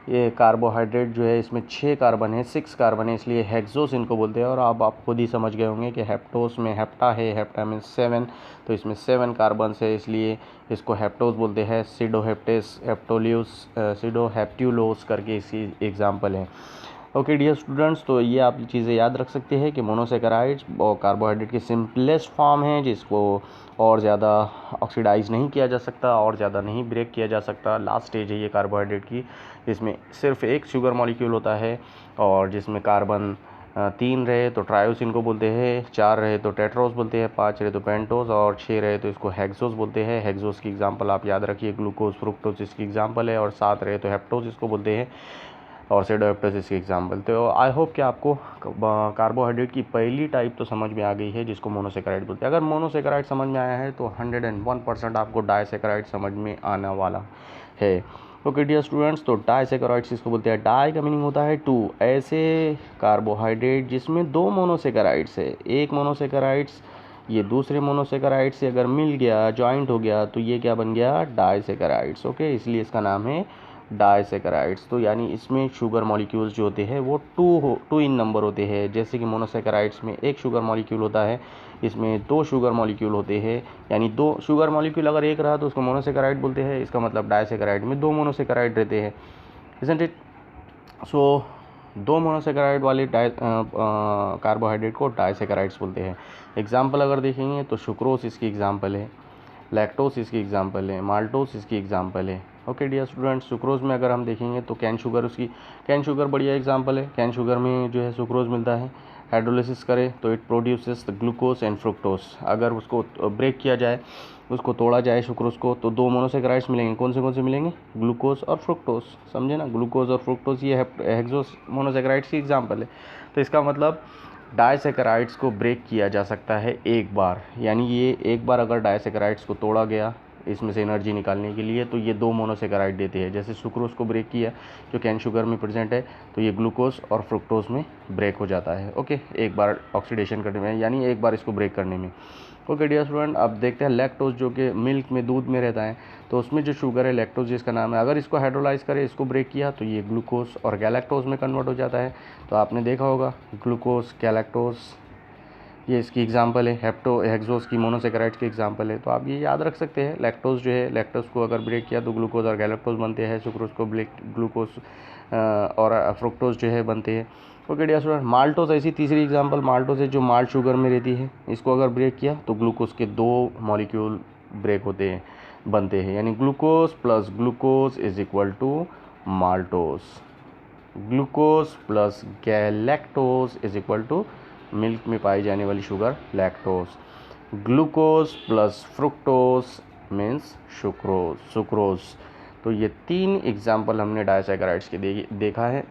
ये कार्बोहाइड्रेट जो है इसमें 6 कार्बन है, 6 कार्बन है, इसलिए हेक्सोस इनको बोलते हैं। और अब आप खुद ही समझ गए होंगे कि हेप्टोस में हेप्टा है, हेप्टा में 7, तो इसमें 7 कार्बन है, इसलिए इसको हेप्टोस बोलते हैं। सिडोहेप्ट्यूलोस करके इसकी एग्जाम्पल है। ओके डियर स्टूडेंट्स, तो ये आप चीज़ें याद रख सकते हैं कि मोनोसेकेराइड्स और कार्बोहाइड्रेट की सिंपलेस्ट फॉर्म है, जिसको और ज़्यादा ऑक्सीडाइज नहीं किया जा सकता, और ज़्यादा नहीं ब्रेक किया जा सकता। लास्ट स्टेज है ये कार्बोहाइड्रेट की, जिसमें सिर्फ एक शुगर मॉलिक्यूल होता है, और जिसमें कार्बन 3 रहे तो ट्रायोस इनको बोलते हैं, 4 रहे तो टेट्रोस बोलते हैं, 5 रहे तो पेंटोस, और 6 रहे तो इसको हेक्सोस बोलते हैं। हेक्सोस की एग्जांपल आप याद रखिए, ग्लूकोज, फ्रुक्टोज इसकी एग्जांपल है, और 7 रहे तो हेप्टोस इसको बोलते हैं, और सिडोहेप्टस इसकी एग्जांपल। तो आई होप कि आपको कार्बोहाइड्रेट की पहली टाइप तो समझ में आ गई है, जिसको मोनोसेकेराइड बोलते हैं। अगर मोनोसेकेराइड समझ में आया है तो 101% आपको डाइसेकेराइड समझ में आने वाला है। ओके डियर स्टूडेंट्स, तो डाइसेकेराइड्स इसको बोलते हैं। डाई का मीनिंग होता है 2। ऐसे कार्बोहाइड्रेट जिसमें 2 मोनोसेकेराइड्स है, एक मोनोसेकेराइड्स ये दूसरे मोनोसेकेराइड से अगर मिल गया, जॉइंट हो गया, तो ये क्या बन गया? डाइसेकेराइड्स। ओके, इसलिए इसका नाम है डाइसेकेराइड्स। तो यानी इसमें शुगर मॉलिक्यूल्स जो होते हैं वो 2 इन नंबर होते हैं। जैसे कि मोनोसेकेराइड्स में एक शुगर मॉलिक्यूल होता है, इसमें 2 शुगर मॉलिक्यूल होते हैं, यानी 2 शुगर मॉलिक्यूल अगर एक रहा तो उसको मोनोसेकेराइड बोलते हैं। इसका मतलब डाइसेकेराइड में 2 मोनोसेकेराइड रहते हैं, इजंट इट? सो दो मोनोसेकेराइड वाले कार्बोहाइड्रेट को डाइसेकेराइड्स बोलते हैं। एग्जाम्पल अगर देखेंगे तो सुक्रोज इसकी एग्जाम्पल है, लैक्टोस इसकी एग्जाम्पल है, माल्टोस इसकी एग्जाम्पल है। ओके डियर स्टूडेंट्स, सुक्रोज में अगर हम देखेंगे तो कैन शुगर बढ़िया एग्जाम्पल है। कैन शुगर में जो है सुक्रोज मिलता है, हाइड्रोलिसिस करें तो it produces the glucose and fructose. अगर उसको ब्रेक किया जाए, उसको तोड़ा जाए सुक्रोज को, तो दो मोनोसेकेराइड्स मिलेंगे। कौन से मिलेंगे? ग्लूकोज और फ्रुक्टोज, समझे ना, ग्लूकोज और फ्रुक्टोज ये हेक्सोस मोनोसेकेराइड्स की एग्जाम्पल है। तो इसका मतलब डाइसेकेराइड्स को ब्रेक किया जा सकता है एक बार, यानी ये एक बार अगर डाइसेकेराइड्स को तोड़ा गया इसमें से एनर्जी निकालने के लिए, तो ये दो मोनोसेकेराइड देते हैं। जैसे सुक्रोज को ब्रेक किया जो कैन शुगर में प्रेजेंट है, तो ये ग्लूकोज और फ्रुक्टोज में ब्रेक हो जाता है। ओके, एक बार ऑक्सीडेशन करने में, यानी एक बार इसको ब्रेक करने में। ओके डियर स्टूडेंट, अब देखते हैं लैक्टोज जो कि मिल्क में, दूध में रहता है, तो उसमें जो शुगर है लैक्टोज जिसका नाम है, अगर इसको हाइड्रोलाइज करे, इसको ब्रेक किया, तो ये ग्लूकोज और गैलेक्टोज में कन्वर्ट हो जाता है। तो आपने देखा होगा ग्लूकोज, गैलेक्टोज, ये इसकी एग्जांपल है। हेक्सोस की मोनोसेकेराइड्स की एग्जांपल है। तो आप ये याद रख सकते हैं, लैक्टोज जो है, लैक्टोज को अगर ब्रेक किया तो ग्लूकोज और गैलेक्टोज बनते हैं, सुक्रोज को ब्रेक ग्लूकोज और फ्रुक्टोज जो है बनते हैं। ओके डियर स्टूडेंट, माल्टोज ऐसी तीसरी एग्जांपल माल्टोज है जो माल्ट शुगर में रहती है। इसको अगर ब्रेक किया तो ग्लूकोज के दो मॉलिक्यूल ब्रेक होते हैं, बनते हैं, यानी glucose plus glucose is equal to maltose. Glucose plus galactose is equal to milk में पाई जाने वाली sugar lactose. Glucose plus fructose means sucrose. तो ये तीन एग्जाम्पल हमने डाइसेकेराइड्स के देखा है,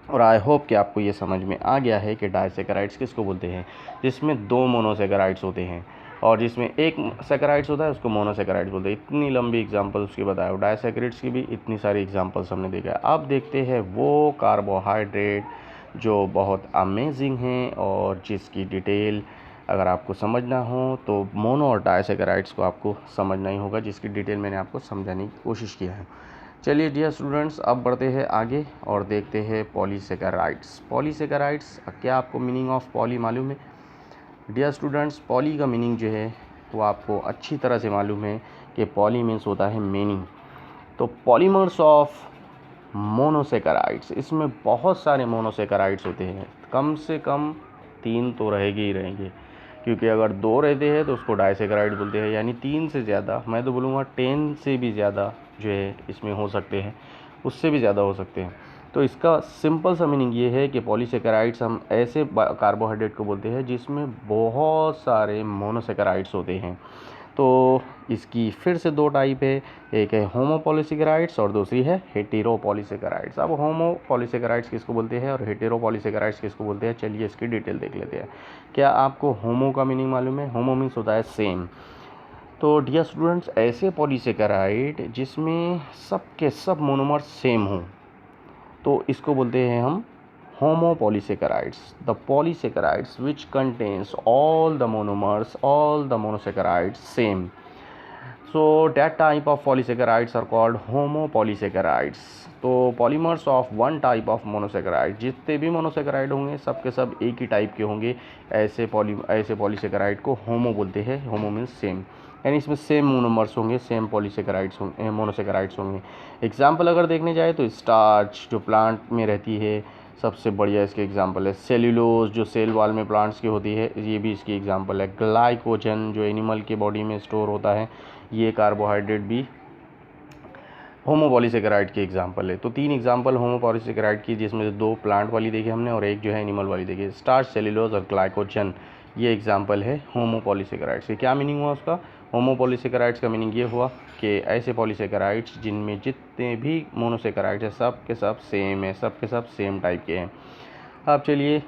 और आई होप कि आपको ये समझ में आ गया है कि डाइसेकेराइड्स किसको बोलते हैं, जिसमें दो मोनोसेकेराइड्स होते हैं, और जिसमें एक सेकेराइड्स होता है उसको मोनोसेकेराइड्स बोलते हैं। इतनी लंबी एग्जांपल उसकी बताया, डाइसेकेराइड्स की भी इतनी सारी एग्जांपल्स हमने देखा है। अब देखते हैं वो कार्बोहाइड्रेट जो बहुत अमेजिंग हैं और जिसकी डिटेल अगर आपको समझना हो तो मोनो और डाइसेकेराइड्स को आपको समझना ही होगा, जिसकी डिटेल मैंने आपको समझाने की कोशिश किया है। चलिए डियर स्टूडेंट्स, अब बढ़ते हैं आगे और देखते हैं पॉलीसेकेराइड्स। पॉलीसेकेराइड्स, क्या आपको मीनिंग ऑफ पॉली मालूम है? डियर स्टूडेंट्स, पॉली का मीनिंग जो है वो आपको अच्छी तरह से मालूम है कि पॉली मीन्स होता है मीनिंग। तो पॉलीमर्स ऑफ मोनोसेकेराइड्स, इसमें बहुत सारे मोनोसेकेराइड्स होते हैं, कम से कम 3 तो रहेंगे ही रहेंगे, क्योंकि अगर 2 रहते हैं तो उसको डाइसेकेराइड बोलते हैं, यानी 3 से ज़्यादा, मैं तो बोलूँगा 10 से भी ज़्यादा जो है इसमें हो सकते हैं, उससे भी ज़्यादा हो सकते हैं। तो इसका सिंपल सा मीनिंग ये है कि पॉलीसेकेराइड्स हम ऐसे कार्बोहाइड्रेट को बोलते हैं जिसमें बहुत सारे मोनोसेकेराइड्स होते हैं। तो इसकी फिर से 2 टाइप है, एक है होमोपॉलीसेकेराइड्स और दूसरी है हेटेरोपॉलीसेकेराइड्स। अब होमोपॉलीसेकेराइड्स किसको बोलते हैं और हेटेरोपॉलीसेकेराइड्स किसको बोलते हैं, चलिए इसकी डिटेल देख लेते हैं। क्या आपको होमो का मीनिंग मालूम है? होमो मीन्स होता है सेम। तो डियर स्टूडेंट्स, ऐसे पॉलीसेकेराइड जिसमें सब के सब मोनोमर सेम हों, तो इसको बोलते हैं हम homopolysaccharides. The polysaccharides which contains all the monomers, all the monosaccharides same. So that type of polysaccharides are called homopolysaccharides. तो polymers of one type of monosaccharide, जितने भी monosaccharide होंगे सब के सब एक ही टाइप के होंगे, ऐसे पॉलीसेकेराइड को होमो बोलते हैं। होमो मीन्स सेम, यानी इसमें सेम मोनोमर्स होंगे, सेम पॉलीसेकेराइड्स होंगे, मोनोसेकेराइड्स होंगे। एग्जाम्पल अगर देखने जाए तो स्टार्च जो प्लांट में रहती है, सबसे बढ़िया इसके एग्जांपल है। सेल्यूलोज जो सेल वाल में प्लांट्स की होती है, ये भी इसकी एग्जांपल है। ग्लाइकोजन जो एनिमल के बॉडी में स्टोर होता है, ये कार्बोहाइड्रेट भी होमोपॉलीसेकेराइड की एग्जांपल है। तो 3 एग्जांपल होमोपॉलीसेकेराइड की, जिसमें से 2 प्लांट वाली देखी हमने और एक जो है एनिमल वाली देखी। स्टार्च, सेल्यूलोज और ग्लाइकोजन, ये एग्जांपल है होमोपॉलीसेकेराइड्स के। क्या मीनिंग हुआ उसका? होमोपॉलीसेकेराइड्स का मीनिंग ये हुआ कि ऐसे पॉलीसेकेराइड्स जिनमें जितने भी मोनोसेकेराइड्स हैं सब के सब सेम है, सब के सब सेम टाइप के हैं। अब चलिए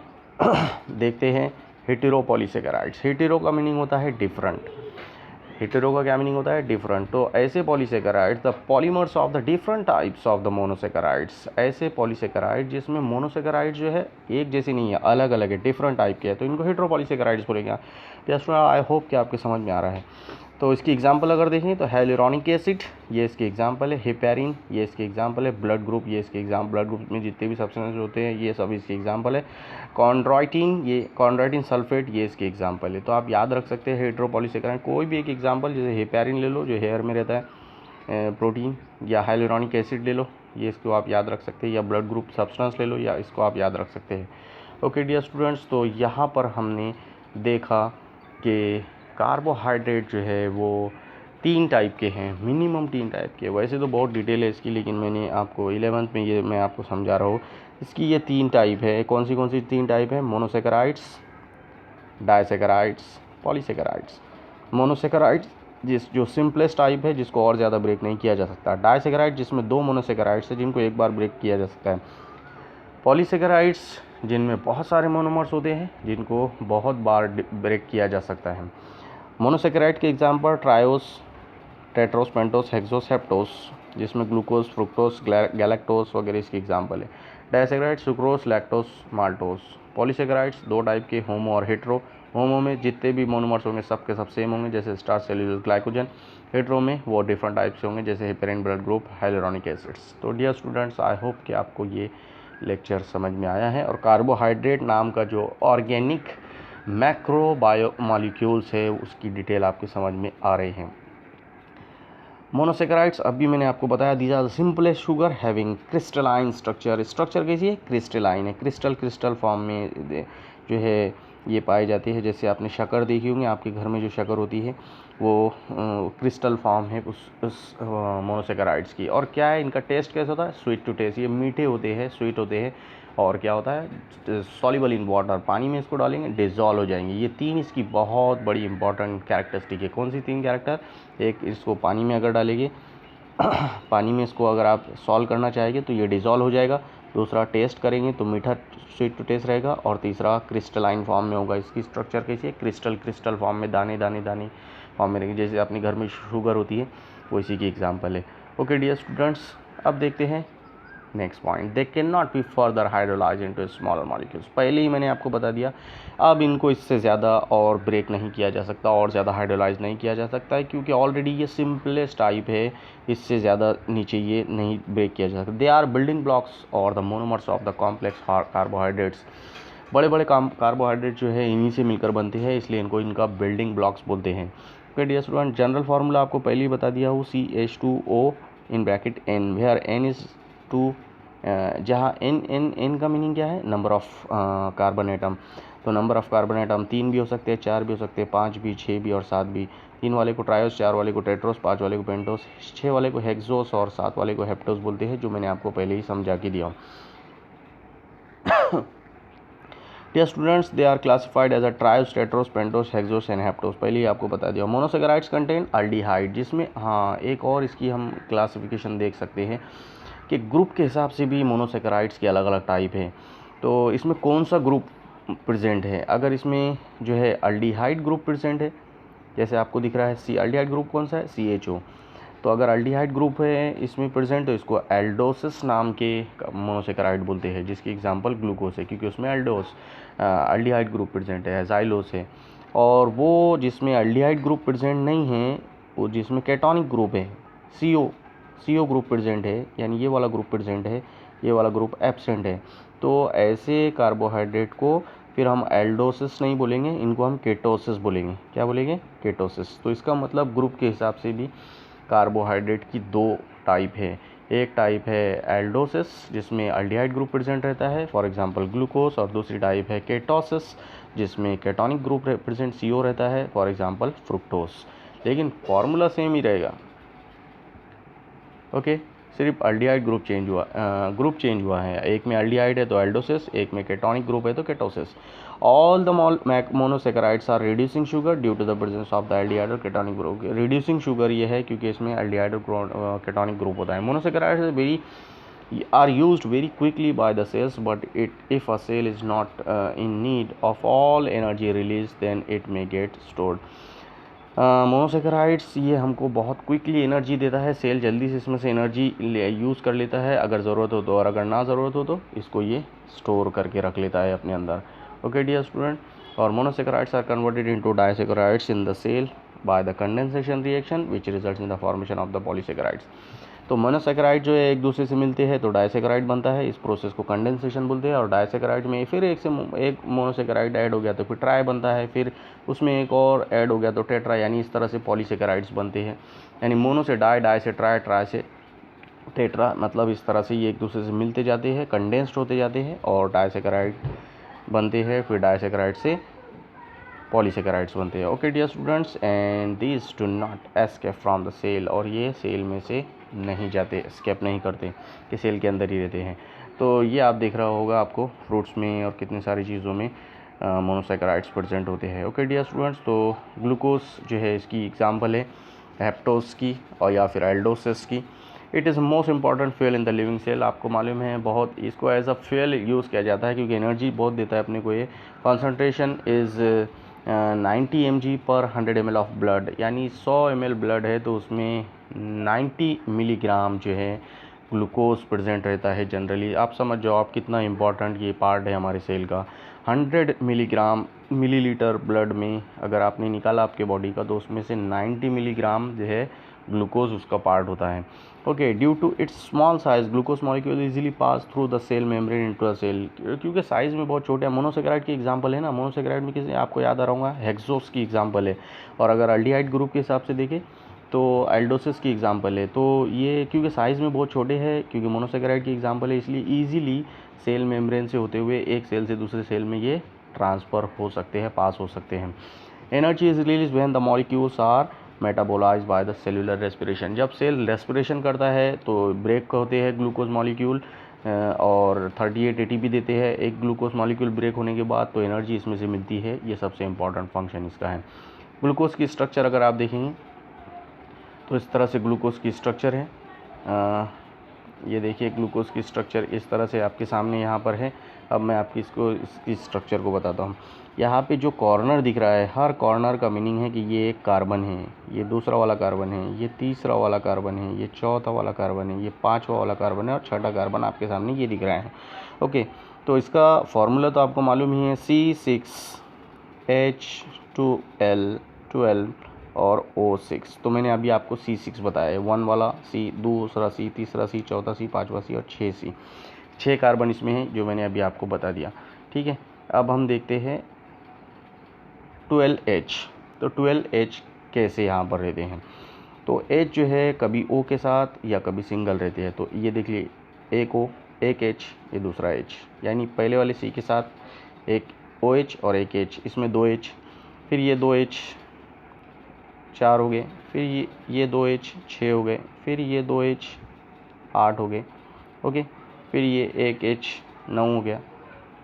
देखते हैं हेटेरोपॉलीसेकेराइड्स। हेटेरो का मीनिंग होता है डिफरेंट। हेटेरो का क्या मीनिंग होता है? डिफरेंट। तो ऐसे polysaccharides, the polymers of the different types of the monosaccharides, ऐसे पॉलीसेकेराइड जिसमें मोनोसेकेराइड जो है एक जैसी नहीं है, अलग अलग है, डिफरेंट टाइप के है, तो इनको हेटेरोपॉलीसेकेराइड्स बोलेंगे। जस्ट आई होप कि आपके समझ में आ रहा है। तो इसकी एग्जांपल अगर देखें तो हाइलुरोनिक एसिड, ये इसकी एग्जांपल है। हेपेरिन, ये इसकी एग्जांपल है। ब्लड ग्रुप, ये इसके एग्जाम्पल, ब्लड ग्रुप में जितने भी सब्सटेंस होते हैं ये सब इसकी एग्जांपल है। कॉन्ड्राइटिन, ये कॉन्ड्राइटिन सल्फेट, ये इसकी एग्जांपल है। तो आप याद रख सकते हैं हेटेरोपॉलीसेकेराइड कोई भी एक एग्जांपल, जैसे हेपेरिन ले लो जो हेयर में रहता है प्रोटीन, या हाइलुरोनिक एसिड ले लो ये इसको आप याद रख सकते हैं, या ब्लड ग्रुप सब्सटेंस ले लो, या इसको आप याद रख सकते हैं। ओके डियर स्टूडेंट्स, तो यहाँ पर हमने देखा कि कार्बोहाइड्रेट जो है वो 3 टाइप के हैं, मिनिमम 3 टाइप के। वैसे तो बहुत डिटेल है इसकी, लेकिन मैंने आपको 11th में ये मैं आपको समझा रहा हूँ। इसकी ये 3 टाइप है। कौन सी 3 टाइप है? Monosaccharides, disaccharides, polysaccharides. मोनोसेकेराइड्स जो सिंपलेस्ट टाइप है, जिसको और ज़्यादा ब्रेक नहीं किया जा सकता। डाइसेकेराइड जिसमें 2 मोनोसेकेराइड्स है जिनको एक बार ब्रेक किया जा सकता है। पॉलीसेकेराइड्स जिनमें बहुत सारे मोनोमर्स होते हैं जिनको बहुत बार ब्रेक किया जा सकता है। मोनोसेकेराइड के example triose, tetrose, pentose, hexose, heptose, जिसमें ग्लूकोज, फ्रुक्टोस, गैलेक्टोस वगैरह इसके एग्जाम्पल है। Disaccharide sucrose, lactose, maltose. Polysaccharides 2 type के, होमो और हेट्रो। होमो में जितने भी मोनोमर्स होंगे सब के सब सेम होंगे, जैसे स्टार्च, सेल्यूलोज, ग्लाइकोजन। हेट्रो में वो डिफरेंट टाइप से होंगे, जैसे heparin, blood group, hyaluronic acids. तो डियर स्टूडेंट्स, आई होप कि आपको ये लेक्चर समझ में आया है, और कार्बोहाइड्रेट नाम का जो ऑर्गेनिक मैक्रो बायो मॉलिक्यूल्स है उसकी डिटेल आपके समझ में आ रही है। मोनोसेकेराइड्स अभी मैंने आपको बताया, these are simplest sugar having crystalline structure. Structure कैसी है? क्रिस्टलाइन है, क्रिस्टल फॉर्म में जो है ये पाई जाती है। जैसे आपने शक्कर देखी होंगी, आपके घर में जो शक्कर होती है वो क्रिस्टल फॉर्म है उस मोनोसेकेराइड्स की। और क्या है इनका टेस्ट कैसा होता है? Sweet to taste. ये मीठे होते हैं, स्वीट होते हैं, और क्या होता है? Soluble in water. पानी में इसको डालेंगे डिज़ोल्व हो जाएंगे। ये 3 इसकी बहुत बड़ी इंपॉर्टेंट कैरेक्टरिस्टिक है। कौन सी 3 कैरेक्टर? एक, इसको पानी में अगर डालेंगे पानी में इसको अगर आप सॉल्व करना चाहेंगे तो ये डिज़ोल्व हो जाएगा। दूसरा, टेस्ट करेंगे तो मीठा स्वीट टू टेस्ट रहेगा। और तीसरा, क्रिस्टलाइन फॉर्म में होगा। इसकी स्ट्रक्चर कैसी है? क्रिस्टल फॉर्म में, दाने दाने दाने फॉर्म में रहेंगे। जैसे अपने घर में शुगर होती है वो इसी की एग्जांपल है। ओके डियर स्टूडेंट्स, अब देखते हैं next point. They can not be further hydrolyse into smaller molecules. पहले ही मैंने आपको बता दिया, अब इनको इससे ज़्यादा और ब्रेक नहीं किया जा सकता, और ज़्यादा हाइड्रोलाइज नहीं किया जा सकता है, क्योंकि ऑलरेडी ये सिंपलेस्ट टाइप है। इससे ज़्यादा नीचे ये नहीं ब्रेक किया जा सकता। दे आर बिल्डिंग ब्लॉक्स और the monomers of the complex carbohydrates. बड़े बड़े कार्बोहाइड्रेट जो है इन्हीं से मिलकर बनते हैं, इसलिए इनको इनका बिल्डिंग ब्लॉक्स बोलते हैं। Okay dear student, general formula आपको पहले ही बता दिया हूँ, CH2O in bracket N, where N is 2, जहाँ N का मीनिंग क्या है? Number of carbon atom. तो नंबर ऑफ कार्बन एटम 3 भी हो सकते हैं, 4 भी हो सकते हैं, 5 भी, 6 भी और 7 भी। 3 वाले को ट्रायोस, 4 वाले को टेट्रोस, 5 वाले को पेंटोस, 6 वाले को हेक्सोस और 7 वाले को हेप्टोस बोलते हैं, जो मैंने आपको पहले ही समझा के दिया। Dear students, they are classified as a triose, tetrose, pentose, hexose and heptose. पहले ही आपको बता दिया। मोनोसेकेराइड्स कंटेन अल्डिहाइड, जिसमें हाँ एक और इसकी हम क्लासिफिकेशन देख सकते हैं कि ग्रुप के हिसाब से भी मोनोसेकेराइड्स के अलग अलग टाइप हैं। तो इसमें कौन सा ग्रुप प्रेजेंट है? अगर इसमें जो है अल्डिहाइड ग्रुप प्रेजेंट है, जैसे आपको दिख रहा है अल्डिहाइड ग्रुप कौन सा है? CHO। तो अगर अल्डिहाइड ग्रुप है इसमें प्रेजेंट, तो इसको एल्डोसिस नाम के मोनोसेकेराइड बोलते हैं, जिसकी एग्जांपल ग्लूकोज है, क्योंकि उसमें अल्डिहाइड ग्रुप प्रेजेंट है, ज़ाइलोस है। और वो जिसमें अल्डिहाइड ग्रुप प्रेजेंट नहीं है, वो जिसमें केटोनिक ग्रुप है, CO ग्रुप प्रेजेंट है, यानी ये वाला ग्रुप प्रेजेंट है, ये वाला ग्रुप एब्सेंट है, तो ऐसे कार्बोहाइड्रेट को फिर हम एल्डोसिस नहीं बोलेंगे, इनको हम केटोसिस बोलेंगे। क्या बोलेंगे? केटोसिस। तो इसका मतलब ग्रुप के हिसाब से भी कार्बोहाइड्रेट की 2 टाइप है। एक टाइप है एल्डोसिस, जिसमें अल्डिहाइड ग्रुप प्रेजेंट रहता है, फॉर एग्जांपल ग्लूकोज। और दूसरी टाइप है केटोसिस, जिसमें केटोनिक ग्रुप प्रेजेंट CO रहता है, फॉर एग्जांपल फ्रुक्टोस। लेकिन फॉर्मूला सेम ही रहेगा। ओके, सिर्फ अल्डिहाइड ग्रुप चेंज हुआ है। एक में अल्डिहाइड है तो एल्डोसिस, एक में केटोनिक ग्रुप है तो ketosis. All the monosaccharides are reducing sugar due to the presence of the aldehyde और केटोनिक ग्रुप। रिड्यूसिंग शुगर ये है क्योंकि इसमें अल्डिहाइड और केटोनिक ग्रुप होता है। Monosaccharides are used very quickly by the cells, but if a cell is not in need of all energy released, then it may get stored. Monosaccharides ये हमको बहुत क्विकली एनर्जी देता है, cell जल्दी से इसमें से एनर्जी यूज़ कर लेता है अगर ज़रूरत हो तो, और अगर ना ज़रूरत हो तो इसको ये स्टोर करके रख लेता है अपने अंदर। ओके डियर स्टूडेंट, और monosaccharides are converted into disaccharides in the cell by the condensation reaction which results in the formation of the polysaccharides. तो मोनोसेकेराइड जो है एक दूसरे से मिलते हैं तो डाइसेकेराइड बनता है, इस प्रोसेस को कंडेंसेशन बोलते हैं। और डाइसेकेराइड में फिर एक मोनोसेकेराइड ऐड हो गया तो फिर ट्राई बनता है, फिर उसमें एक और ऐड हो गया तो टेट्रा, यानी इस तरह से पॉलीसेकेराइड्स बनते हैं। यानी मोनो से डाई, डाई से ट्राई, ट्राई से टेट्रा मतलब इस तरह से ये एक दूसरे से मिलते जाते हैं, कंडेंस्ड होते जाते हैं और डाइसैकेराइड बनते हैं, फिर डाइसैकेराइड से पॉलीसैकेराइड्स बनते हैं। Okay dear students, and this do not escape from the cell, और ये सेल में से नहीं जाते, एस्केप नहीं करते, कि सेल के अंदर ही रहते हैं। तो ये आप देख रहा होगा आपको फ्रूट्स में और कितनी सारी चीज़ों में मोनोसैकेराइड्स प्रेजेंट होते हैं। ओके डियर स्टूडेंट्स, तो ग्लूकोज जो है इसकी एग्जांपल है हेप्टोस की और या फिर एल्डोसिस की। It is most important fuel in the living cell. आपको मालूम है बहुत इसको एज अ फ्यूल यूज़ किया जाता है क्योंकि एनर्जी बहुत देता है अपने को ये। कॉन्सेंट्रेशन इज़ 90 mg पर 100 ml ऑफ ब्लड, यानी 100 ml ब्लड है तो उसमें 90 मिलीग्राम जो है ग्लूकोज प्रेजेंट रहता है जनरली। आप समझ जाओ आप कितना इम्पॉर्टेंट ये पार्ट है हमारे सेल का। 100 मिलीग्राम मिलीलीटर ब्लड में अगर आपने निकाला आपके बॉडी का तो उसमें से 90 मिलीग्राम जो है ग्लूकोज उसका पार्ट होता है। Okay, due to its small size glucose molecule easily pass through the cell membrane into a cell, क्योंकि साइज़ में बहुत छोटे हैं। मोनोसैकेराइड की एग्जांपल है ना, मोनोसैकेराइड में किसी आपको याद आ रहा होगा हेक्सोस की एग्जांपल है, और अगर अल्डिहाइड ग्रुप के हिसाब से देखें तो एल्डोसिस की एग्जांपल है। तो ये क्योंकि साइज़ में बहुत छोटे हैं, क्योंकि मोनोसैकेराइड की एग्जांपल है, इसलिए ईजिली सेल मेम्ब्रेन से होते हुए एक सेल से दूसरे सेल में ये ट्रांसफ़र हो सकते हैं, पास हो सकते हैं। Energy is release when the molecules are metabolise by the cellular respiration. जब सेल रेस्पिरेशन करता है तो ब्रेक होते हैं ग्लूकोज मॉलिक्यूल और 38 ATP देते हैं एक ग्लूकोज मॉलिक्यूल ब्रेक होने के बाद, तो एनर्जी इसमें से मिलती है। ये सबसे इंपॉर्टेंट फंक्शन इसका है। ग्लूकोज की स्ट्रक्चर अगर आप देखेंगे तो इस तरह से ग्लूकोज की स्ट्रक्चर है। ये देखिए ग्लूकोज की स्ट्रक्चर इस तरह से आपके सामने यहाँ पर है। अब मैं आपकी इसकी स्ट्रक्चर को बताता हूँ। यहाँ पे जो कॉर्नर दिख रहा है, हर कॉर्नर का मीनिंग है कि ये एक कार्बन है, ये दूसरा वाला कार्बन है, ये तीसरा वाला कार्बन है, ये चौथा वाला कार्बन है, ये पांचवा वाला कार्बन है और छठा कार्बन आपके सामने ये दिख रहा है। ओके, तो इसका फॉर्मूला तो आपको मालूम ही है, C6H12 और O6। तो मैंने अभी आपको C6 बताया है, 1 वाला C, दूसरा C, तीसरा C, चौथा C, पाँचवा C और 6C। 6 कार्बन इसमें है जो मैंने अभी आपको बता दिया। ठीक है, अब हम देखते हैं 12H। तो 12H कैसे यहाँ पर रहते हैं, तो H जो है कभी O के साथ या कभी सिंगल रहते हैं। तो ये देख लिए, एक O एक H, ये दूसरा H, यानी पहले वाले C के साथ एक OH और एक H, इसमें 2H, फिर ये 2H 4 हो गए, फिर ये 2H 6 हो गए, फिर ये 2H 8 हो गए। ओके, फिर ये एक H 9 हो गया,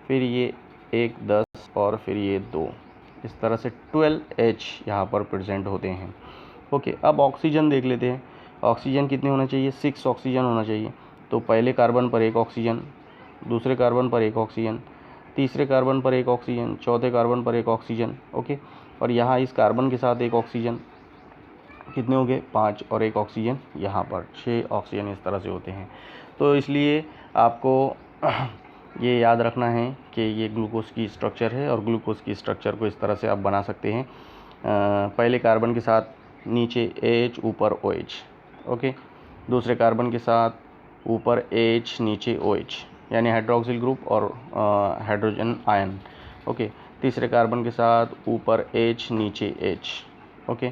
फिर ये एक 10 और फिर ये 2। इस तरह से 12H यहाँ पर प्रेजेंट होते हैं। ओके, अब ऑक्सीजन देख लेते हैं। ऑक्सीजन कितने होना चाहिए, 6 ऑक्सीजन होना चाहिए। तो पहले कार्बन पर एक ऑक्सीजन, दूसरे कार्बन पर एक ऑक्सीजन, तीसरे कार्बन पर एक ऑक्सीजन, चौथे कार्बन पर एक ऑक्सीजन। ओके, और यहाँ इस कार्बन के साथ एक ऑक्सीजन, कितने हो गए 5, और एक ऑक्सीजन यहाँ पर 6 ऑक्सीजन इस तरह से होते हैं। तो इसलिए आपको ये याद रखना है कि ये ग्लूकोज की स्ट्रक्चर है और ग्लूकोज की स्ट्रक्चर को इस तरह से आप बना सकते हैं। पहले कार्बन के साथ नीचे H ऊपर OH, ओके, दूसरे कार्बन के साथ ऊपर H नीचे OH यानी हाइड्रोक्सिल ग्रुप और हाइड्रोजन आयन। ओके, तीसरे कार्बन के साथ ऊपर H नीचे H। ओके,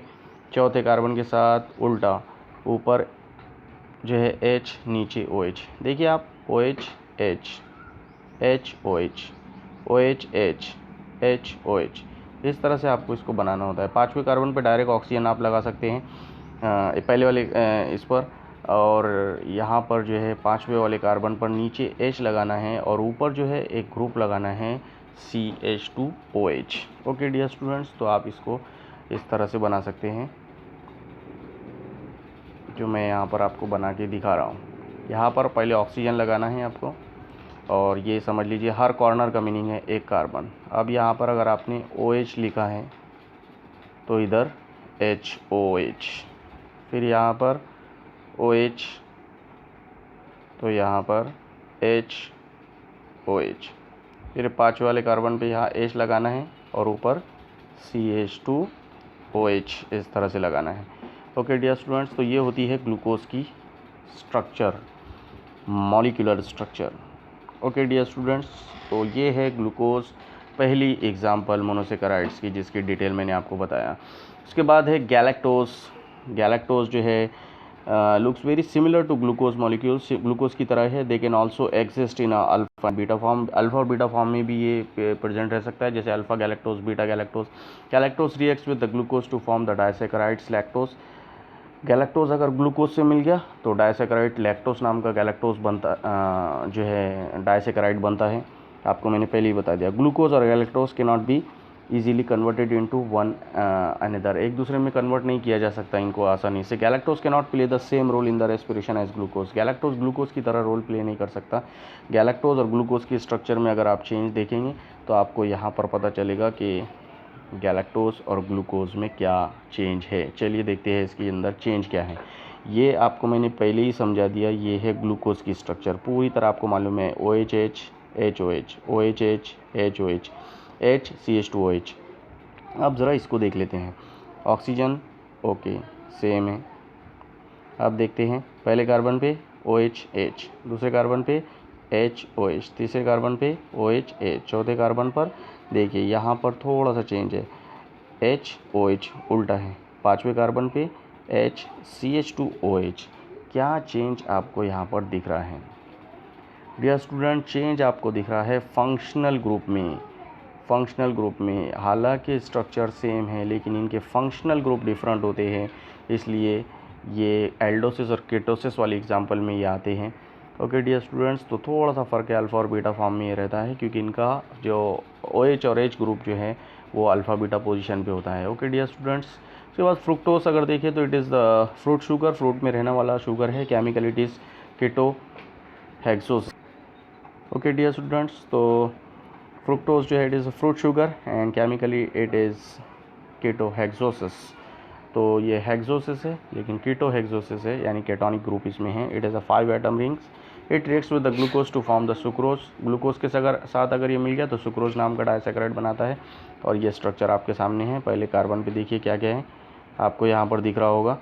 चौथे कार्बन के साथ उल्टा, ऊपर जो है H नीचे OH। देखिए आप OH H H OH OH H H OH, इस तरह से आपको इसको बनाना होता है। पाँचवें कार्बन पर डायरेक्ट ऑक्सीजन आप लगा सकते हैं पहले वाले इस पर, और यहाँ पर जो है पाँचवें वाले कार्बन पर नीचे H लगाना है और ऊपर जो है एक ग्रुप लगाना है CH2OH। ओके डियर स्टूडेंट्स, तो आप इसको इस तरह से बना सकते हैं जो मैं यहाँ पर आपको बना के दिखा रहा हूँ। यहाँ पर पहले ऑक्सीजन लगाना है आपको, और ये समझ लीजिए हर कॉर्नर का मीनिंग है एक कार्बन। अब यहाँ पर अगर आपने OH लिखा है तो इधर HOH, फिर यहाँ पर OH, तो यहाँ पर HOH, फिर पाँचवें वाले कार्बन पे यहाँ H लगाना है और ऊपर CH2OH इस तरह से लगाना है। ओके डियर स्टूडेंट्स, तो ये होती है ग्लूकोज की structure, molecular structure. Okay dear students, तो ये है ग्लूकोज पहली एग्जांपल मोनोसैकेराइड्स की जिसकी डिटेल मैंने आपको बताया। उसके बाद है गैलेक्टोज। गैलेक्टोज जो है looks very similar to glucose molecules, glucose की तरह है। They can also exist in alpha beta form, alpha और बीटा फॉर्म में भी ये प्रेजेंट रह सकता है, जैसे alpha galactose, beta galactose. Galactose reacts with the glucose to form the disaccharides lactose. Galactose अगर ग्लूकोज से मिल गया तो डाइसैकेराइड लैक्टोज नाम का गैलेक्टोज बनता जो है डाइसैकेराइड बनता है। आपको मैंने पहले ही बता दिया। ग्लूकोज और गैलेक्टोज के not be easily converted into one another, एक दूसरे में कन्वर्ट नहीं किया जा सकता इनको आसानी से। गैलेक्टोज के not play the same role in the respiration as glucose, galactose glucose की तरह रोल प्ले नहीं कर सकता। गैलेक्टोज और ग्लूकोज की स्ट्रक्चर में अगर आप चेंज देखेंगे तो आपको यहाँ पर पता चलेगा कि गैलेक्टोज और ग्लूकोज में क्या चेंज है। चलिए देखते हैं इसके अंदर चेंज क्या है। ये आपको मैंने पहले ही समझा दिया, ये है ग्लूकोज की स्ट्रक्चर, पूरी तरह आपको मालूम है। OHH HOH, OHH HOH, H CH2OH। अब ज़रा इसको देख लेते हैं। ऑक्सीजन ओके सेम है। अब देखते हैं पहले कार्बन पे OHH, दूसरे कार्बन पे HOH, तीसरे कार्बन पे OHH, चौथे कार्बन पर देखिए यहाँ पर थोड़ा सा चेंज है, HOH उल्टा है। पाँचवें कार्बन पे HCH2OH। क्या चेंज आपको यहाँ पर दिख रहा है डियर स्टूडेंट? चेंज आपको दिख रहा है फंक्शनल ग्रुप में, फंक्शनल ग्रुप में। हालांकि स्ट्रक्चर सेम है लेकिन इनके फंक्शनल ग्रुप डिफरेंट होते हैं, इसलिए ये एल्डोसिस और कीटोसिस वाली एग्जांपल में ये आते हैं। ओके डियर स्टूडेंट्स, तो थोड़ा सा फ़र्क है अल्फ़ा और बीटा फॉर्म में ये रहता है, क्योंकि इनका जो OH और H ग्रुप जो है वो अल्फ़ा बीटा पोजीशन पे होता है। ओके डियर स्टूडेंट्स, उसके बाद फ्रुक्टोस अगर देखें तो it is the fruit sugar, fruit में रहने वाला शुगर है। Chemical it is ketohexose. Okay dear students, तो फ्रुक्टोज जो है it is fruit sugar and chemically it is ketohexoses. तो ये हेक्सोसिस है लेकिन कीटोहेक्सोसिस है, यानी केटोनिक ग्रुप इसमें है। It is a 5 atom rings. It reacts with the glucose to form the sucrose. Glucose के साथ अगर ये मिल गया तो सुक्रोज नाम का डाइसैकेराइड बनाता है। और ये स्ट्रक्चर आपके सामने है। पहले कार्बन पे देखिए क्या क्या है, आपको यहाँ पर दिख रहा होगा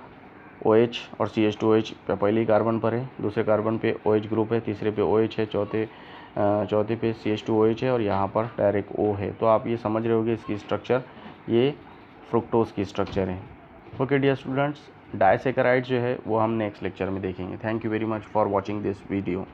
OH और CH2OH पहले ही कार्बन पर है, दूसरे कार्बन पे OH ग्रुप है, तीसरे पे OH है, चौथे पे CH2OH है और यहाँ पर डायरेक्ट O है। तो आप ये समझ रहे होगे इसकी स्ट्रक्चर, ये फ्रुक्टोज की स्ट्रक्चर है। ओके डियर स्टूडेंट्स, डाइसैकेराइड जो है वो हम नेक्स्ट लेक्चर में देखेंगे। Thank you very much for watching this video.